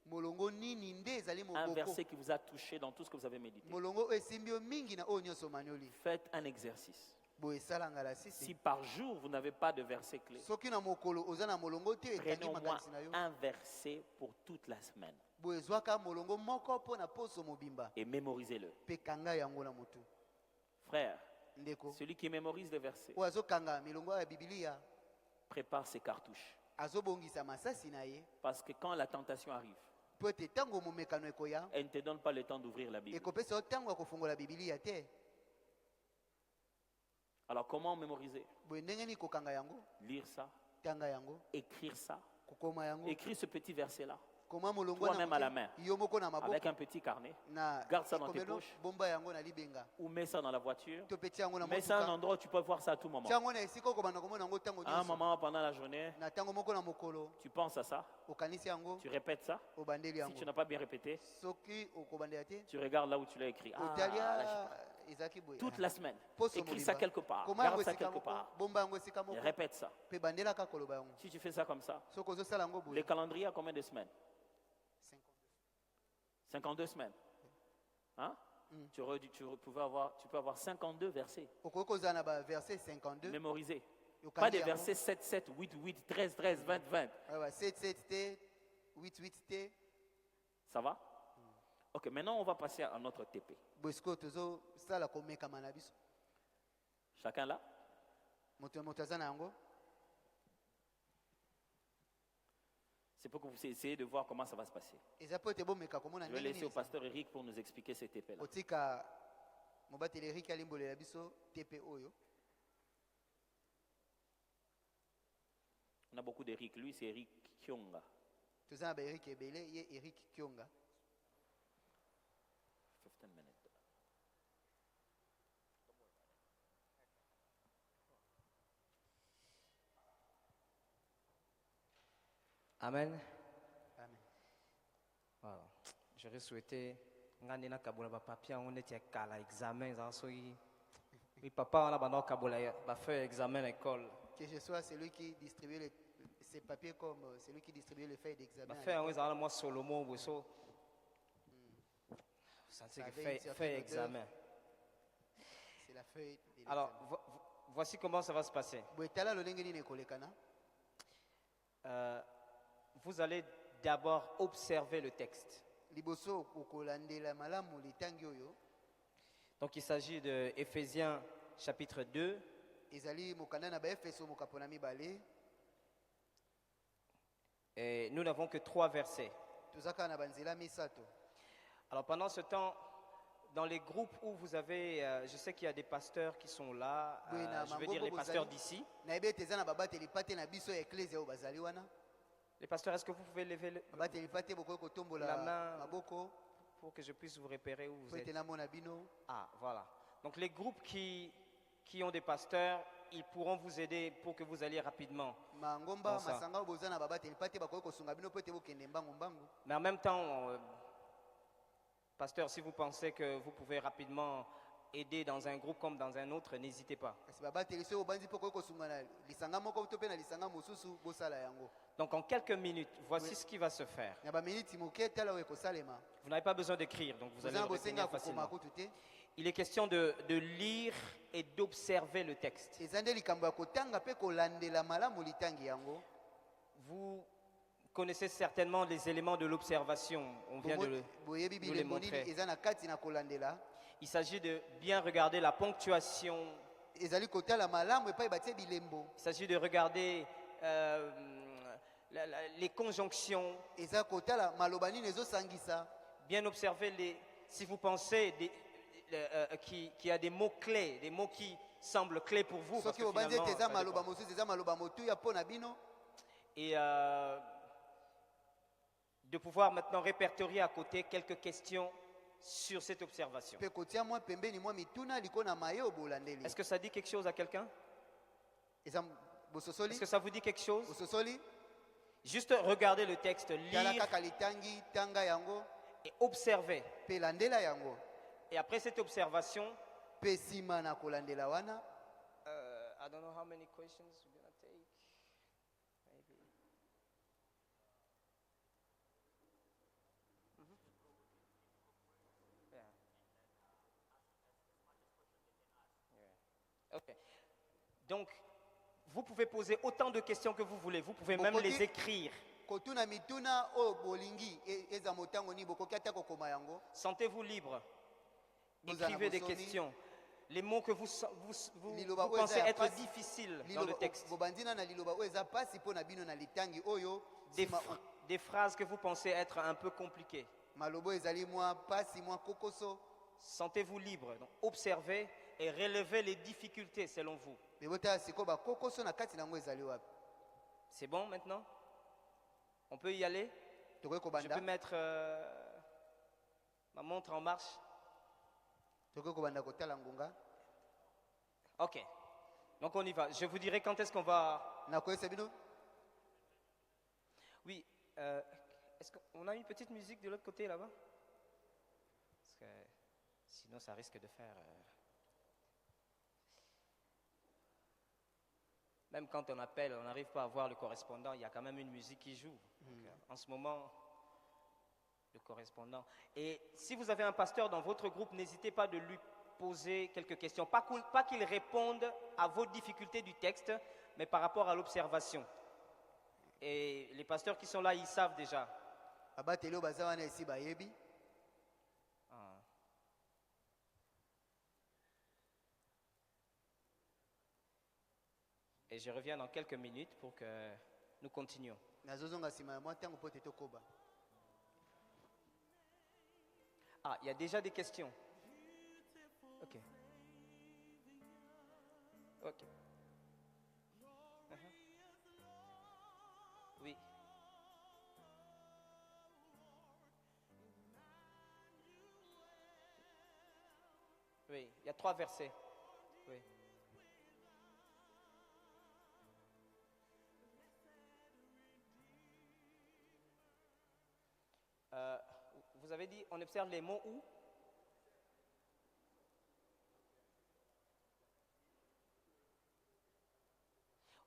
molongo nini nde ezali Un moboko verset qui vous a touché dans tout ce que vous avez médité. molongo oyo esimbi yo mingi na oyo nyonso omanioli Faites un exercice. boye esala ngala Si sisi par jour vous n'avez pas de verset clé, soki na mokolo oza na molongo te prenez etangi au moins makanisi na yo un verset pour toute la semaine boye zwaka molongo moko mpo na poso mobimba et mémorisez-le. mpe kanga yango na motu Frère, ndeko celui qui mémorise les versets oyo azokanga milongo ya bibilia prépare ses cartouches. azobongisa masasi na ye Parce que quand la tentation arrive, po ete ntango momekano ekoya elle ne te donne pas le temps d'ouvrir la Bible. ekopesa yo ntango ya kofungola bibilia te. Alors comment mémoriser? Boye ndenge nini kokanga yango, Lire ça, tanga yango, écrire ça, kokoma yango, écrire ce petit verset-là koma molongo toi-même à la main, yo moko na maboko avec un petit carnet, na garde ça dans tes ekomelo, poches. bomba yango na libenga ou mets ça dans la voiture. to pe tia yango na Mets ça à un motuka endroit où tu peux voir ça à tout moment. tia yango na esika okobanda komona yango ntango À un nyonso moment pendant la journée, na ntango moko na mokolo tu penses à ça, okanisi yango tu répètes ça. obandeli Si yango tu n'as pas bien répété, soki okobandela te tu regardes là où tu l'as écrit. Ah, otalia là, je sais pas. ezalaki boye Toute la semaine. Poso Écris mobimba. ça quelque part. Koma yango Garde ça esika quelque moko part. bomba yango esika Et moko répète ça. pe bandelaka koloba yango Si tu fais ça comme ça, soki ozosala yango le boye calendrier a combien de semaines? 52 semaines. Hein? Tu peux avoir 52 versets okoki kozala na baverset 52 mémorisés. Pas okangi des yango. versets 7, 7, 8, 8, 13, 13, 20, 20. Awa, 7 te 8 te Ça va? Ok, maintenant on va passer à notre TP. boye sikoyo tozosala komekama na biso Chacun là? moto aza na yango. C'est pour que vous essayiez de voir comment ça va se passer. eza po ete bomeka komona Je vais ndenge laisser au nini pasteur Eric pour nous expliquer ces TP-là. otika mobateli erik alimbolela biso tepe oyo. On a beaucoup d'Eric. Lui, c'est Eric Kyonga. toza na baerik ebele ye erik kionga 15 minutes. Amen. amen. Voilà. J'aurais souhaité ngani na kabula ba papier on était kala examen za soyi. Oui papa on a bana kabula ba faire examen à l'école. Que je sois celui qui distribue ces papiers comme celui qui distribue les feuilles d'examen. Ba faire on za moi Solomon boso. Ça c'est Ça que avait une certaine fait odeur. examen. C'est la feuille de l'examen. Alors voici comment ça va se passer. boetala lolenge nini ekolekana. Vous allez d'abord observer le texte. Liboso okolandela malamu litangi oyo Donc il s'agit de Éphésiens chapitre 2 ezali mokanda na baefeso mokapona mibale. et nous n'avons que 3 versets. tozaka na banzela misato. Alors pendant ce temps, dans les groupes où vous avez, je sais qu'il y a des pasteurs qui sont là, Oui, na je veux mango dire les bo pasteurs bozali. d'ici. nayebi ete eza na babateli pate na biso ya eklese oyo bazali wana. Les pasteurs, est-ce que vous pouvez lever babateli pate bokoki La kotombola main. maboko pour que je puisse vous repérer où vous po ete êtes? namona bino. Ah, voilà. Donc les groupes qui ont des pasteurs, ils pourront vous aider pour que vous alliez rapidement. mangomba Bon, ça. masanga oyo boza na babateli pate bakoki kosunga bino po ete bokende mbangu. Mais en même temps, pasteur, si vous pensez que vous pouvez rapidement aider dans un groupe comme dans un autre, n'hésitez pas. kasi babateli soki obanzi mpo koki kosunga na lisanga moko to mpe na lisanga mosusu bosala yango. Donc en quelques minutes, voici Oui. ce qui va se faire. na baminiti moke tala oyo ekosalema. Vous n'avez pas besoin d'écrire, donc vous allez oza le na bosenga retenir kokoma facilement. kutu te. Il est question de lire et d'observer le texte. eza nde likambo ya kotanga mpe kolandela malamu litangi yango. Vous connaissez certainement les éléments de l'observation. On vient de boyebi nous les bilembo nini montrer. eza na kati na kolandela. Il s'agit de bien regarder la ponctuation. ezali kotala malamu epai batie bilembo. Il s'agit de regarder les conjonctions. eza kotala maloba nini ezosangisa. Bien observer si vous pensez qu'il y a des mots clés, des mots qui semblent clés pour vous. Parce soki que obanzi ete eza finalement, ça maloba dépend. mosusu eza maloba motuya mpo na bino. Et de pouvoir maintenant répertorier à côté quelques questions sur cette observation. mpe kotia mwa pembeni mwa mituna liko na maye obolandeli. Est-ce que ça dit quelque chose à quelqu'un? eza bososoli Est-ce que ça vous dit quelque chose? bososoli. Juste regardez le texte, tala lire kaka litangi tanga yango et observer. mpe landela yango. Et après cette observation, mpe nsima na kolandela wana I don't know how many questions we're gonna take. Maybe. Yeah. Yeah. Okay. Donc, vous pouvez poser autant de questions que vous voulez. Vous pouvez même Bokoki- les écrire. kotuna mituna oyo bolingi eza motango nini bokoki ata kokoma yango. Sentez-vous libre. Bozala Écrivez des bosomi. questions. les mots que vous Liloba oyo pensez eza ya être pasi. difficiles dans le Liloba texte. bobandina na liloba oyo eza pasi mpo na bino na litangi oyo Des, nsima des phrases que vous pensez être un peu compliquées. maloba oyo ezali mwa pasi mwa kokoso. Sentez-vous libre. Donc, observez et relevez les difficultés selon vous. Me botala sikoyo bakokoso na kati nango ezali wapi. C'est bon maintenant? On peut y aller? Tokoki Je peux kobanda mettre ma montre en marche? tokoki kobanda kotala ngonga. Ok. Donc on y va. Je vous dirai quand est-ce qu'on va... Nakoyesa bino Oui. Est-ce qu'on a une petite musique de l'autre côté là-bas? Parce que sinon ça risque de faire... Même quand on appelle, on n'arrive pas à voir le correspondant, il y a quand même une musique qui joue. Donc, en ce moment, le correspondant. Et si vous avez un pasteur dans votre groupe, n'hésitez pas de lui poser quelques questions. Pas qu'il réponde à vos difficultés du texte, mais par rapport à l'observation. Et les pasteurs qui sont là, ils savent déjà. babateli oyo baza wana esi bayebi. Ah. Et je reviens dans quelques minutes pour que nous continuions. Nazozonga nsima ya mwa ntango mpo te tokoba. Ah, il y a déjà des questions. Ok. Ok. Uh-huh. Oui. Oui, il y a 3 versets. Oui. Vous avez dit, on observe les mots où?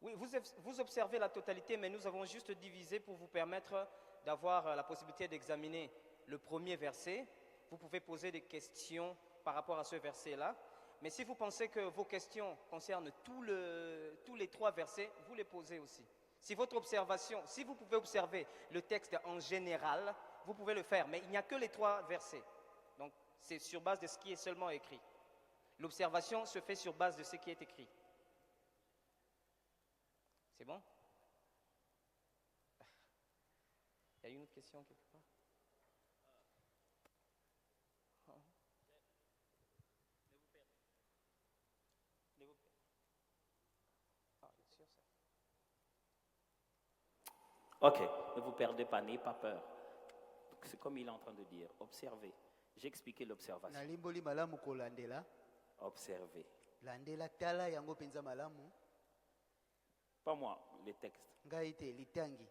Oui, vous observez la totalité, mais nous avons juste divisé pour vous permettre d'avoir la possibilité d'examiner le premier verset. Vous pouvez poser des questions par rapport à ce verset-là. Mais si vous pensez que vos questions concernent tous les 3 versets, vous les posez aussi. Si votre observation, si vous pouvez observer le texte en général, vous pouvez le faire, mais il n'y a que les 3 versets. Donc, c'est sur base de ce qui est seulement écrit. L'observation se fait sur base de ce qui est écrit. C'est bon? Il y a une autre question quelque part? Ah, bien sûr, ça. Ok, ne vous perdez pas, n'ayez pas peur. C'est comme il est en train de dire, observez. J'ai expliqué l'observation. Nalimboli malamu kolandela. Observez. Landela tala yango mpenza malamu. Pas moi, les textes. Ngai te litangi.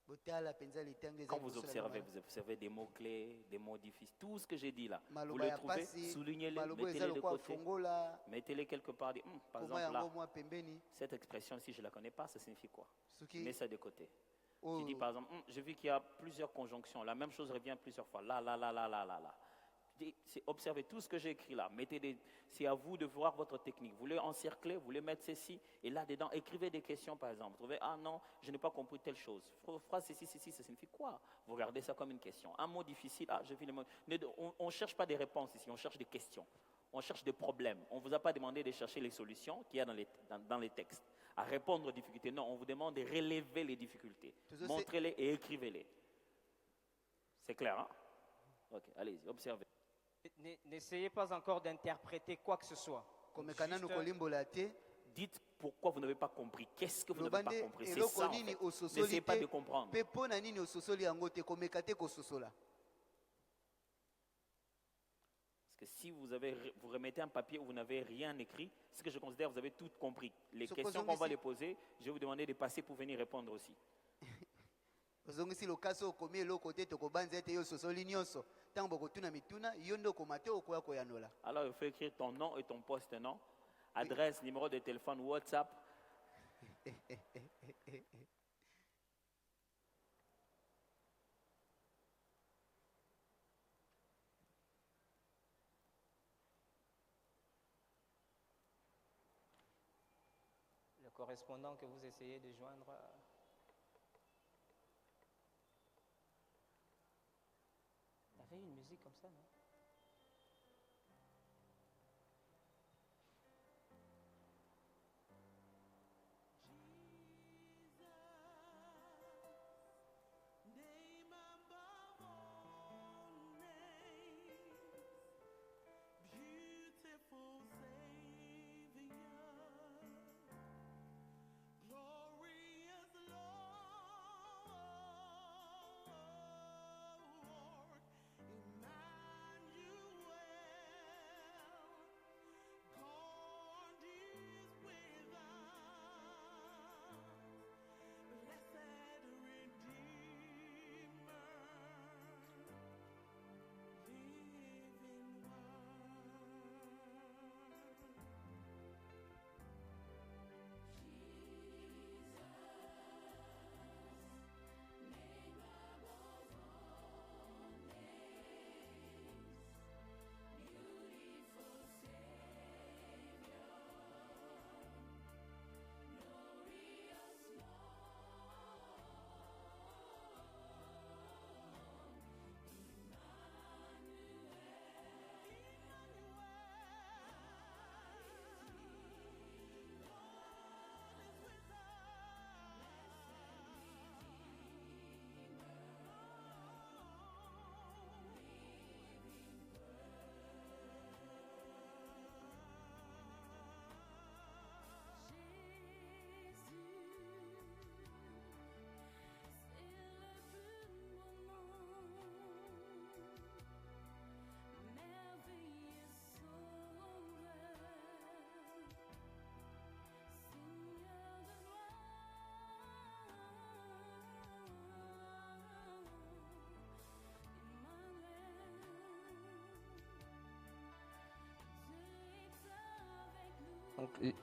Botala penza litangi Quand vous observez des mots-clés, des mots difficiles, tout ce que j'ai dit là, vous Maloba le ya trouvez, pasi, soulignez-les, maloba eza mettez-les de lokwa côté, fongola. mettez-les quelque part. Par Koma exemple, là, yango mwa pembeni. cette expression, si je ne la connais pas, ça signifie quoi? Soki Mets ça de côté. oyo Tu dis par exemple, j'ai vu qu'il y a plusieurs conjonctions, la même chose revient plusieurs fois, là, là, là, là, là, là, là. C'est observez tout ce que j'ai écrit là. C'est à vous de voir votre technique. Vous voulez encercler, vous voulez mettre ceci, et là-dedans, écrivez des questions par exemple. Vous trouvez, ah non, je n'ai pas compris telle chose. Phrase ceci, ça signifie quoi? Vous regardez ça comme une question. Un mot difficile, ah, je vis le mot. On ne cherche pas des réponses ici, on cherche des questions. On cherche des problèmes. On ne vous a pas demandé de chercher les solutions qu'il y a dans les textes, à répondre aux difficultés. Non, on vous demande de relever les difficultés. Montrez-les et écrivez-les. C'est clair, hein? Ok, allez-y, observez. N'essayez pas encore d'interpréter quoi que ce soit. komekana no Juste, kolimbola te. Dites pourquoi vous n'avez pas compris. Qu'est-ce que vous n'avez pas Lobande compris? C'est eloko ça, en nini fait. ososoli N'essayez pas te. de comprendre. Pe mpo na nini ososoli yango te komeka te kososola. Parce que si vous remettez un papier où vous n'avez rien écrit, ce que je considère, vous avez tout compris. Les questions qu'on va les poser, je vais vous demander de passer pour venir répondre aussi. ozongisi lokasi okomi eloko te tokobanza ete yo ososoli nyonso ntango bokotuna mituna yo nde okoma te okoya koyanola. Alors, il faut écrire ton nom et ton poste nom, adresse, numéro de téléphone, WhatsApp. le correspondant que vous essayez de joindre. Il y avait une musique comme ça, non?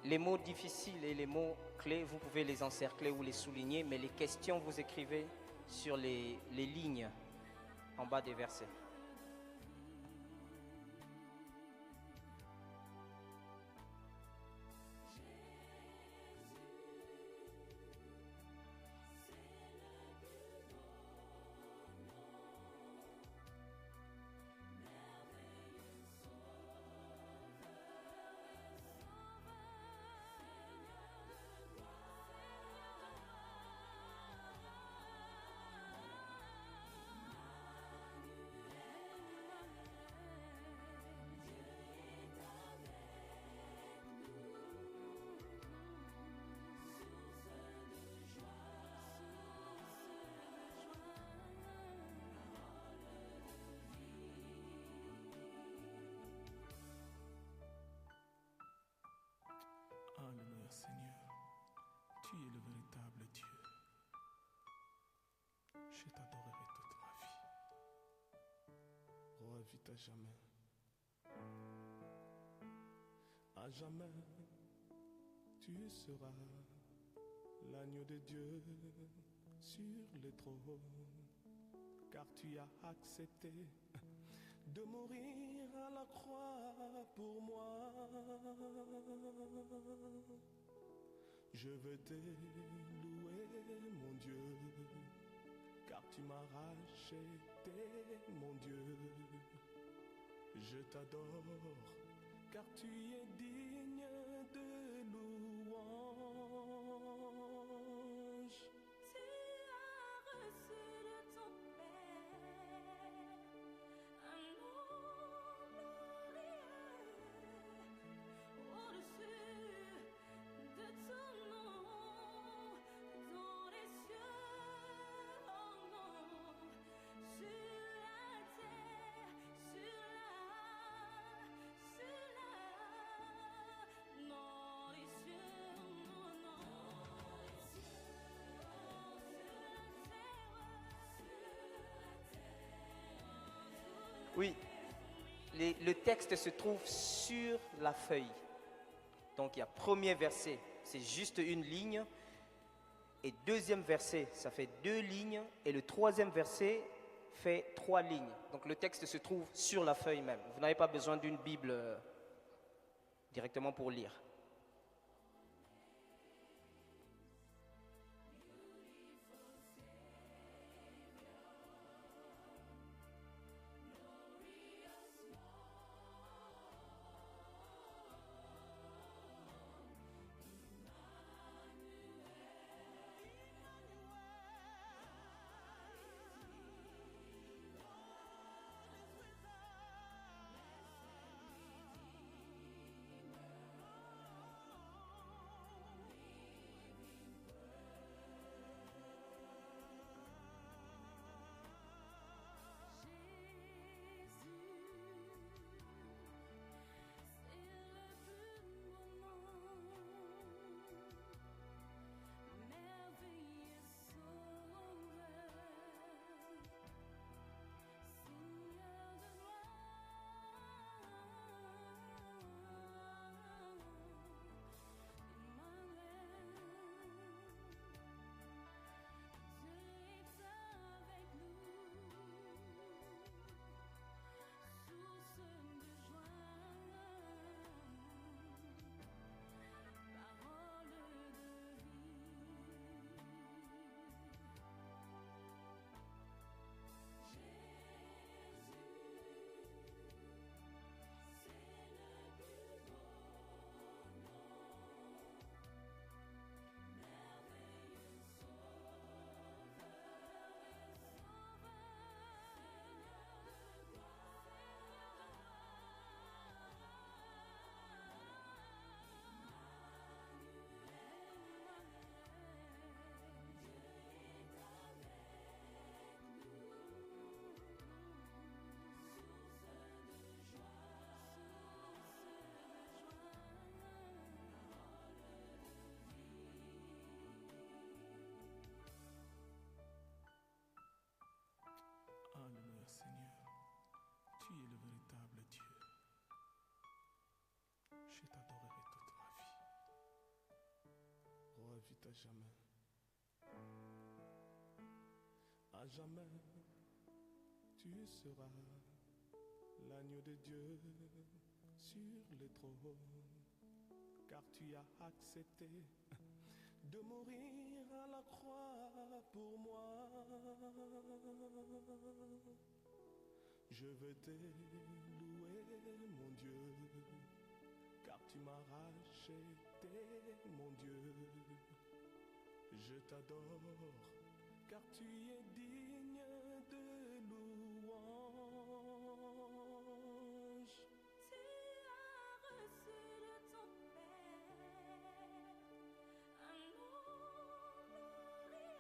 les mots difficiles et les mots clés, vous pouvez les encercler ou les souligner, mais les questions, vous écrivez sur les lignes en bas des versets. Alléluia Seigneur, tu es le véritable Dieu. Je t'adorerai toute ma vie. Oh, vite à jamais. À jamais, tu seras l'agneau de Dieu sur le trône, car tu as accepté de mourir à la croix pour moi. Je veux te louer, mon Dieu, car tu m'as racheté, mon Dieu. Je t'adore, car tu es digne de louange. Tu as reçu de ton Père un nom glorieux au-dessus de ton nom dans les cieux, oh non, sur la terre, sur la, dans les cieux, non, non, Oui, le texte se trouve sur la feuille. Donc il y a premier verset, c'est juste une ligne. Et deuxième verset, ça fait 2 lignes. Et le troisième verset fait 3 lignes. Donc le texte se trouve sur la feuille même. Vous n'avez pas besoin d'une Bible directement pour lire. Alléluia Seigneur, tu es le véritable Dieu. Je t'adorerai toute ma vie. t'invite à jamais. À jamais, tu seras l'agneau de Dieu sur le trône, car tu as accepté de mourir à la croix pour moi. Je veux te louer, mon Dieu, car tu m'as racheté, mon Dieu. Je t'adore, car tu es digne de louange. Tu as reçu de ton Père un nom glorieux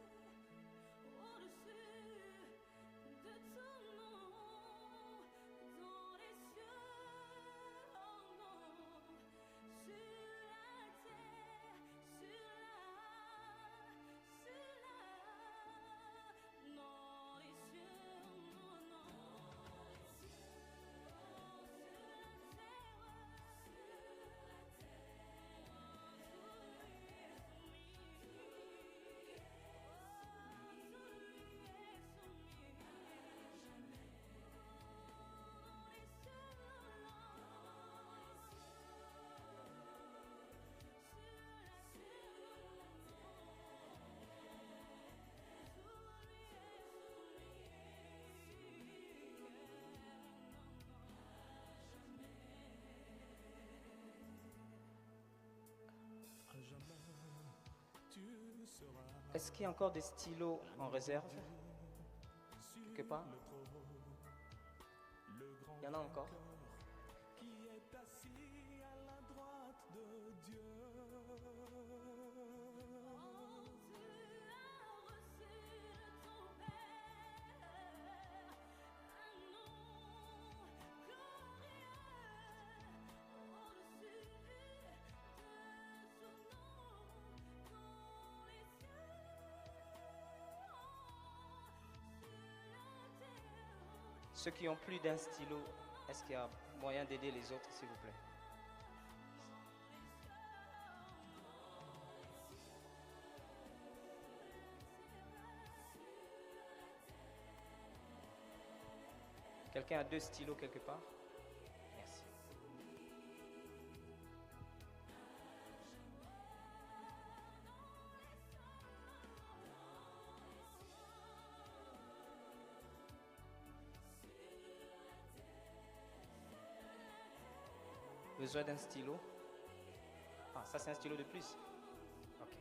au-dessus de tout nom dans les cieux, oh non, sur la terre, sur la, dans les cieux, non, non, À jamais, tu seras Est-ce qu'il y a encore des stylos en réserve quelque part? Il y en a encore? qui est assis à la droite de Dieu. Ceux qui ont plus d'un stylo, est-ce qu'il y a moyen d'aider les autres, s'il vous plaît? Quelqu'un a 2 stylos quelque part? Merci. Besoin d'un stylo? Ah, ça c'est un stylo de plus. Ok.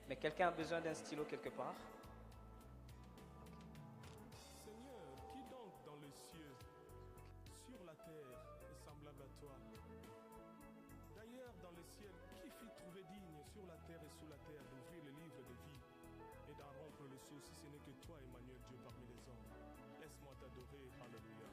Mais quelqu'un a besoin d'un stylo quelque part? Seigneur, qui donc dans les cieux, sur la terre, est semblable à toi? D'ailleurs, dans les ciels, qui fit trouver digne sur la terre et sous la terre d'ouvrir le livre de vie et d'en rompre le sceau, si ce n'est que toi, Emmanuel, Dieu parmi les hommes? Laisse-moi t'adorer. Alléluia.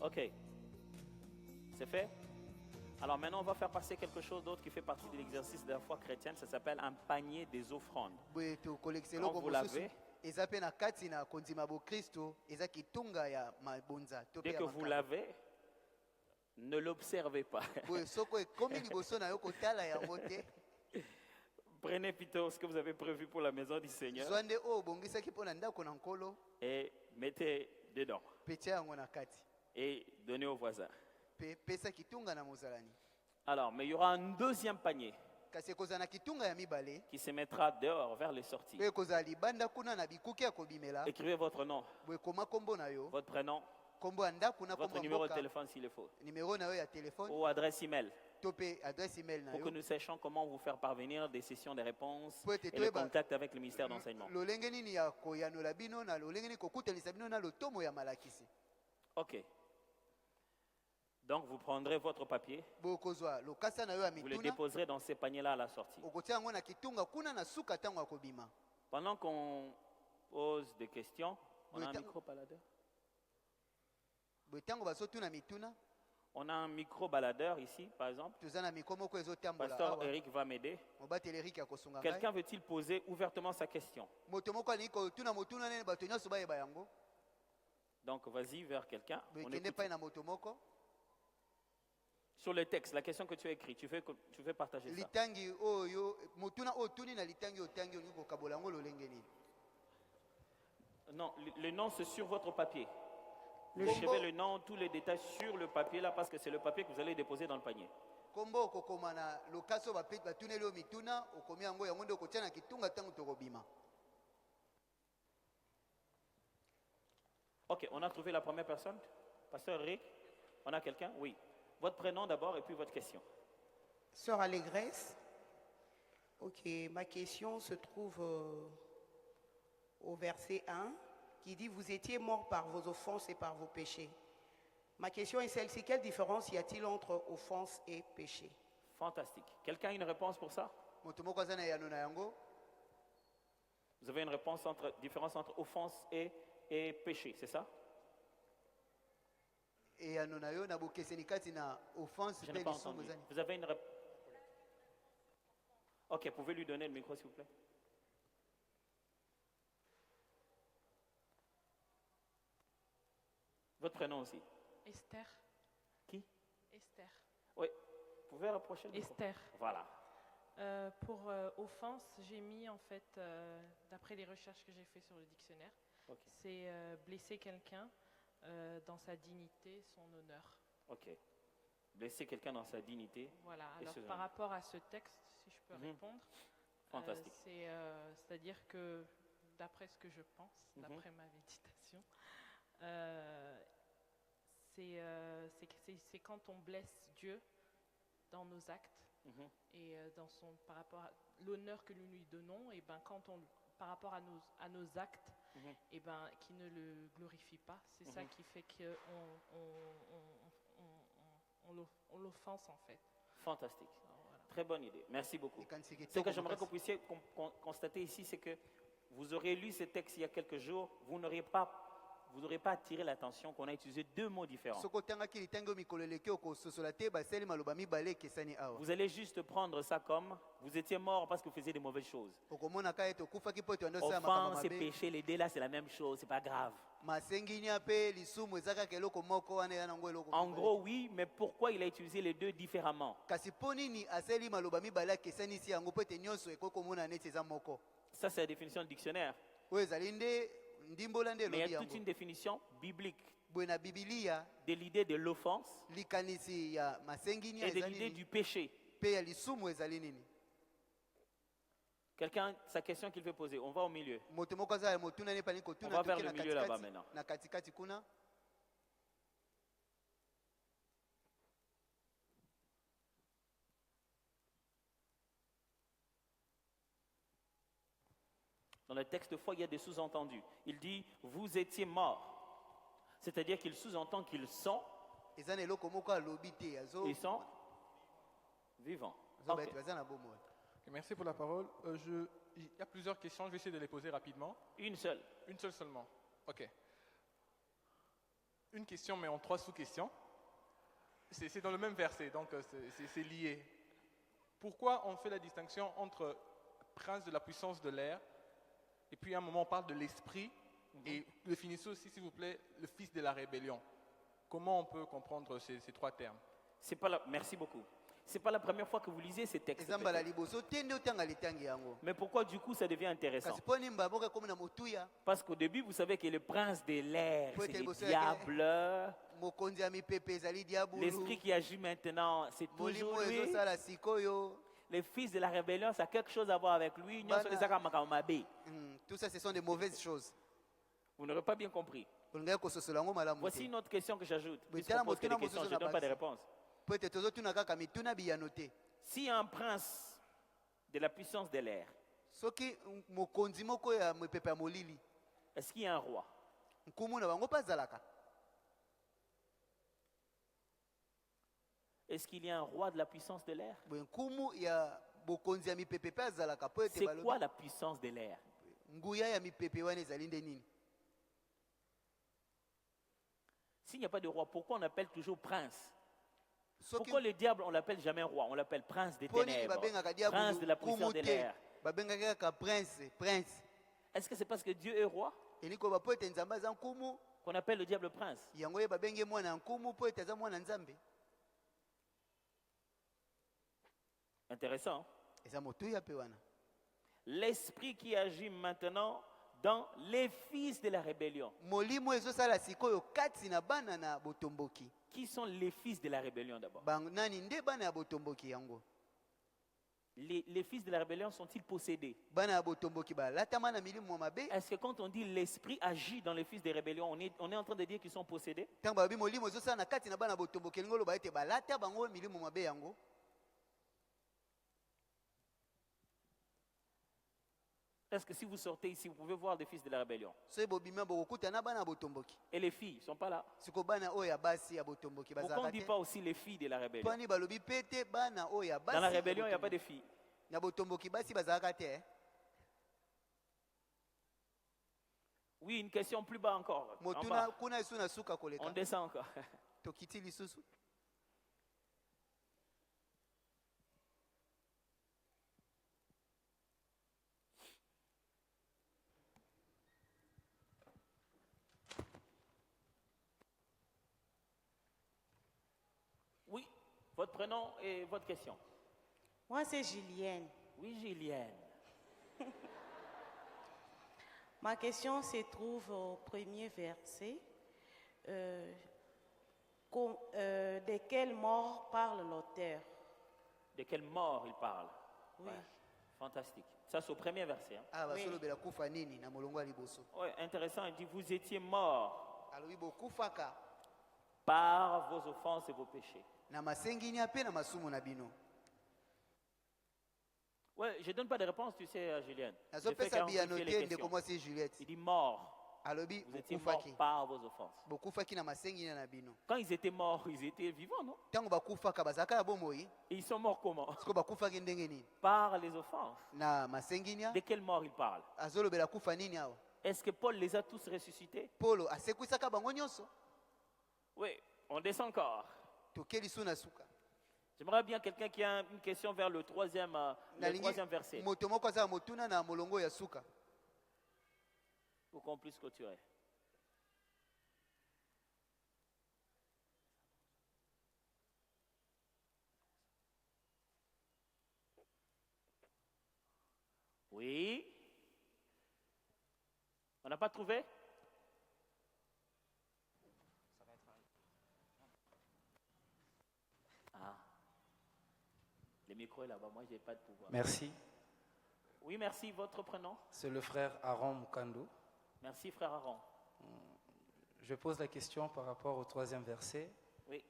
Ok. C'est fait? Alors maintenant, on va faire passer quelque chose d'autre qui fait partie de l'exercice de la foi chrétienne. Ça s'appelle un panier des offrandes. boye tokolekisa Quand eloko vous mosusu l'avez, eza mpe na kati na kondima bokristo eza kitunga ya mabonza to mpe dès ya que vous makabo. l'avez, ne l'observez pas. boye soko ekomi liboso na yo kotala yango te Prenez plutôt ce que vous avez prévu pour la maison du Seigneur zwa nde oyo obongisaki mpo na ndako na nkolo et mettez dedans mpe tia yango na kati et donnez au voisin. mpe pesa kitunga na mozalani. Alors, mais il y aura un deuxième panier kasi ekozala na kitunga ya mibale qui se mettra dehors vers les sorties. mpe ekozala libanda kuna na bikuke ya kobimela. Écrivez votre nom, boye koma nkombo na yo, votre prénom, nkombo ya ndako na nkombo votre ya numéro de mboka, téléphone s'il le faut, nimero na yo ya telefone ou adresse email, to mpe adresse email na pour que yo nous sachions comment vous faire parvenir des sessions de réponses po ete et le toyeba contact avec le ministère d'enseignement. lolenge nini ya koyanola bino na lolenge nini kokutanisa bino na lotomo ya malakisi. Ok. Donc, vous prendrez votre papier, boye okozwa lokasa na yo ya vous le mituna déposerez dans ces paniers-là à la sortie. okotia yango na kitunga kuna na suka ntango ya kobima. Pendant qu'on pose des questions, on a un Oui, micro baladeur. boye ntango bazotuna mituna On a un micro baladeur ici, par exemple. toza na mikro moko ezotambola Pasteur awa Eric va m'aider. mobateli erik akosunga Quelqu'un ngai. veut-il poser ouvertement sa question? moto moko alingi kotuna motuna nene bato nyonso bayeba yango. Donc, vas-y vers quelqu'un. boye On kende écoute. epai na moto moko. Sur le texte, la question que tu as écrite, tu veux partager ça. litangi oyo motuna oyo tuni na litangi otangi olingi kokabola yango lolenge nini. Non, le nom, c'est sur votre papier. Vous Combo. écrivez le nom, tous les détails sur le papier là, parce que c'est le papier que vous allez déposer dans le panier. kombo okokoma na lokasa oyo batuneli oyo mituna okomi yango yango nde okotia na kitunga ntango tokobima. Ok, on a trouvé la première personne. Pasteur Eric, on a quelqu'un? Oui. Votre prénom d'abord et puis votre question. Sœur Allégresse, ok, ma question se trouve au verset 1 qui dit « Vous étiez morts par vos offenses et par vos péchés ». Ma question est celle-ci, quelle différence y a-t-il entre offense et péché? Fantastique. Quelqu'un a une réponse pour ça? moto moko aza na yano na yango. Vous avez une différence entre offense et péché, c'est ça? eyano na yo na bokeseni kati na offense Je mpe n'ai pas lisumu entendu. ezani. Vous avez une réponse? Ok, pouvez lui donner le micro s'il vous plaît? Votre prénom aussi? Esther. Qui? Esther. Oui. Vous pouvez rapprocher le micro? Esther. Voilà. Pour offense, j'ai mis en fait, d'après les recherches que j'ai fait sur le dictionnaire, Ok. c'est blesser quelqu'un dans sa dignité, son honneur. Ok. Blesser quelqu'un dans sa dignité. Voilà. Et Alors ce par honneur. rapport à ce texte, si je peux Mhm. répondre, Fantastique. c'est-à-dire que d'après ce que je pense, Mhm. d'après ma méditation, c'est quand on blesse Dieu dans nos actes. Mhm. Et par rapport à l'honneur que nous lui donnons, et ben par rapport à nos actes, Mhm. et ben qui ne le glorifie pas, c'est ça Mhm. qui fait on l'offense en fait. Fantastique. Alors, voilà. Très bonne idée. Merci beaucoup. Ekanisiki Ce que kitoko j'aimerais que vous makasi. puissiez constater ici, c'est que vous aurez lu ce texte il y a quelques jours, vous n'aurez pas attiré l'attention qu'on a utilisé deux mots différents. soki otangaki litangi oyo mikolo eleki okososola te basali maloba mibale ekesani awa. Vous allez juste prendre ça comme vous étiez mort parce que vous faisiez des mauvaises choses. okomonaka ete okufaki mpo ete wande osala makambo Offense et mabe. péché, les deux là, c'est la même chose, c'est pas grave. masenginia mpe lisumu eza kaka eloko moko wana eza nango eloko En mibale. gros, oui, mais pourquoi il a utilisé les deux différemment? kasi mpo nini asali maloba mibale akesanisi yango mpo ete nyonso ekoki komona neti eza moko. Ça, c'est la définition du dictionnaire. oyo ezali nde ndimbola nde Mais il elobi y a toute yango. une définition biblique boye na bibilia de l'idée de l'offense likanisi ya masenginia et de eza l'idée nini du péché. mpe ya lisumu ezali nini. Quelqu'un, sa question qu'il veut poser, on va au milieu. moto moko aza ya motuna ne epali On va kotuna vers toke le na milieu là-bas katikati maintenant. na katikati kuna. Dans le texte de foi, il y a des sous-entendus. Il dit, vous étiez morts. C'est-à-dire qu'il sous-entend qu'ils sont, eza na eloko moko alobi te ils sont vivants. azoba Ok. ete baza na bomoi. Ok, merci pour la parole. Il y a plusieurs questions, je vais essayer de les poser rapidement. Une seule. Une seule seulement. Ok. une question, mais en 3 sous-questions. C'est dans le même verset, donc c'est lié. Pourquoi on fait la distinction entre prince de la puissance de l'air, et puis à un moment on parle de l'esprit, et définissez aussi, s'il vous plaît, le fils de la rébellion. Comment on peut comprendre ces 3 termes? Merci beaucoup. C'est pas la première fois que vous lisez ces textes. eza mbala peut-être. liboso te nde otanga litangi yango Mais pourquoi du coup ça devient intéressant? kasi mpo nini baboka komi na motuya Parce qu'au début, vous savez que le prince de l'air, Peut-être c'est le vous savez diable. mokonzi ya mipepe ezali diabulu L'esprit qui agit maintenant, c'est toujours molimo lui. ezosala sikoyo. Les fils de la rébellion, ça a quelque chose à voir avec lui. Bana- tout ça ce sont des mauvaises choses Vous n'aurez pas bien compris. olingai kososola yango malamu Voici te une autre question que j'ajoute. Mais Puisqu'on tala pose que des motuna questions, mosusu je ne na donne pas de basi. réponse. po ete tozotuna kaka mituna biyano te Si un prince de la puissance de l'air, soki mokonzi moko ya mipepe ya molili est-ce qu'il y a un roi? nkumu na bango mpe azalaka Est-ce qu'il y a un roi de la puissance de l'air? boye nkumu ya bokonzi ya mipepe mpe azalaka po ete C'est quoi balobi la puissance de l'air? nguya ya mipepe wana ezali nde nini S'il n'y a pas de roi, pourquoi on appelle toujours prince? soki Pourquoi le diable, on l'appelle jamais roi? On l'appelle prince des mpo nini ténèbres, babengaka prince de la diabulu puissance nkumu de te l'air. babengaki kaka prince Est-ce que c'est parce que Dieu est roi elingi koba po ete nzambe aza nkumu qu'on appelle le diable prince? yango ye babenge mwana ya nkumu po ete aza mwana nzambe Intéressant. eza motuya mpe wana L'esprit qui agit maintenant dans les fils de la rébellion. molimo ezosala sikoyo kati na bana na botomboki Qui sont les fils de la rébellion d'abord? nani nde bana ya botomboki yango Les fils de la rébellion sont-ils possédés? bana ya botomboki balatama na milimo ya mabe Est-ce que quand on dit l'esprit agit dans les fils des rébellions, on est en train de dire qu'ils sont possédés? ntango balobi molimo ezosala na kati na bana ya botomboki elingi oloba ete balata bango milimo mabe yango Est-ce que si vous sortez ici, vous pouvez voir des fils de la rébellion? soki bobimi bokokuta na bana ya botomboki Et les filles ne sont pas là. siko bana oyo ya basi ya botomboki Pourquoi on ne bazalaka dit te pas aussi les filles de la rébellion? mponi balobi mpe te bana oyo ya Dans la basi ya rébellion, il n'y a pas botomboki. de filles. na botomboki basi bazalaka te Oui, une question plus bas encore. En motuna bas. kuna esu na suka On koleka descend encore. tokiti lisusu Oui, votre prénom et votre question. Moi, c'est Julienne. Oui, Julienne. Ma question se trouve au premier verset. De quelle mort parle l'auteur? De quelle mort il parle? Oui. Fantastique. Ça, c'est au premier verset. Hein. ah basolobela kufa nini na molongo ya liboso Ouais, intéressant. Il dit, vous étiez morts alobi bokufaka par vos offenses et vos péchés. na masengini mpe na masumu na bino Ouais, je ne donne pas de réponse, tu sais, Julienne. Je fais nazopesa biyano clarifier te les ndeko questions. mwasi Juliette Il dit mort. alobi Vous étiez morts bokufaki par vos offenses. bokufaki na masengini na bino Quand ils étaient morts, ils étaient vivants, non? ntango bakufaka bazalaka ya bomoi Et ils sont morts comment? siko bakufaki ndenge nini Par les offenses. na masengini De quelle mort il parle? azolobela kufa nini awa Est-ce que Paul les a tous ressuscités? polo asekwisaka bango nyonso Oui, on descend encore. toke lisu na suka J'aimerais bien quelqu'un qui a une question vers le troisième verset moto moko azala motuna na molongo ya suka pour qu'on puisse clôturer. Oui. On n'a pas trouvé? Ah. Le micro est là-bas, moi je n'ai pas de pouvoir. Merci. Oui, merci. Votre prénom? C'est le frère Aaron Mukando. Merci, frère Aaron. Je pose la question par rapport au 3e verset. Oui.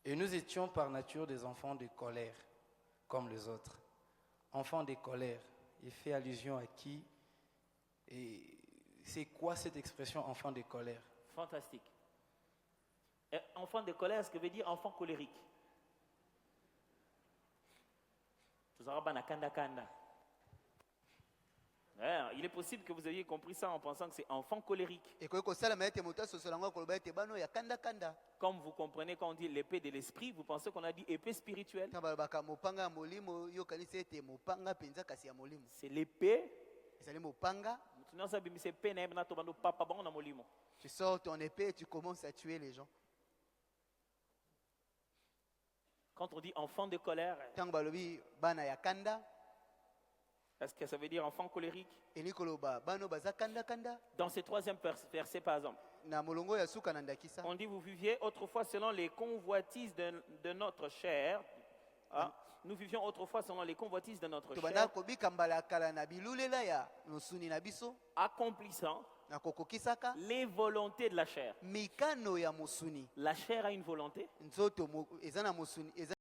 Et nous étions par nature des enfants de colère, comme les autres. Enfants de colère, il fait allusion à qui? Et c'est quoi cette expression enfant de colère? Fantastique. Et enfant de colère, ce que veut dire enfant colérique. Tuzaraba na kanda kanda. Il est possible que vous ayez compris ça en pensant que c'est enfant colérique. ekoki kosalama ete moto asosola yango akoloba ete bana oyo ya kanda-kanda. Comme vous comprenez quand on dit l'épée de l'esprit, vous pensez qu'on a dit épée spirituelle. ntango balobaka mopanga ya molimo yokanisi ete mopanga mpenza kasi ya molimo. C'est l'épée. ezali mopanga. Mutu nyonso abimisa epée na ye na tobanda papa bango na molimo. Tu sors ton épée et tu commences à tuer les gens. Quand on dit enfant de colère, ntango balobi bana ya kanda, est-ce que ça veut dire enfant colérique? elingi koloba bana oyo baza kanda-kanda. Dans ce troisième verset, par exemple, na molongo ya suka na ndakisa. on dit vous viviez autrefois selon les convoitises de notre chair. Ah, nous vivions autrefois selon les convoitises de notre tobanda chair, kobika mbala ya kala na bilulela ya mosuni na biso, accomplissant na kokokisaka les volontés de la chair. mikano ya mosuni. La chair a une volonté. nzoto eza na mosuni eza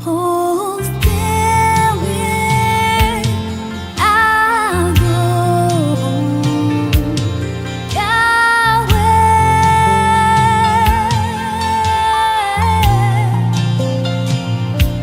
Oh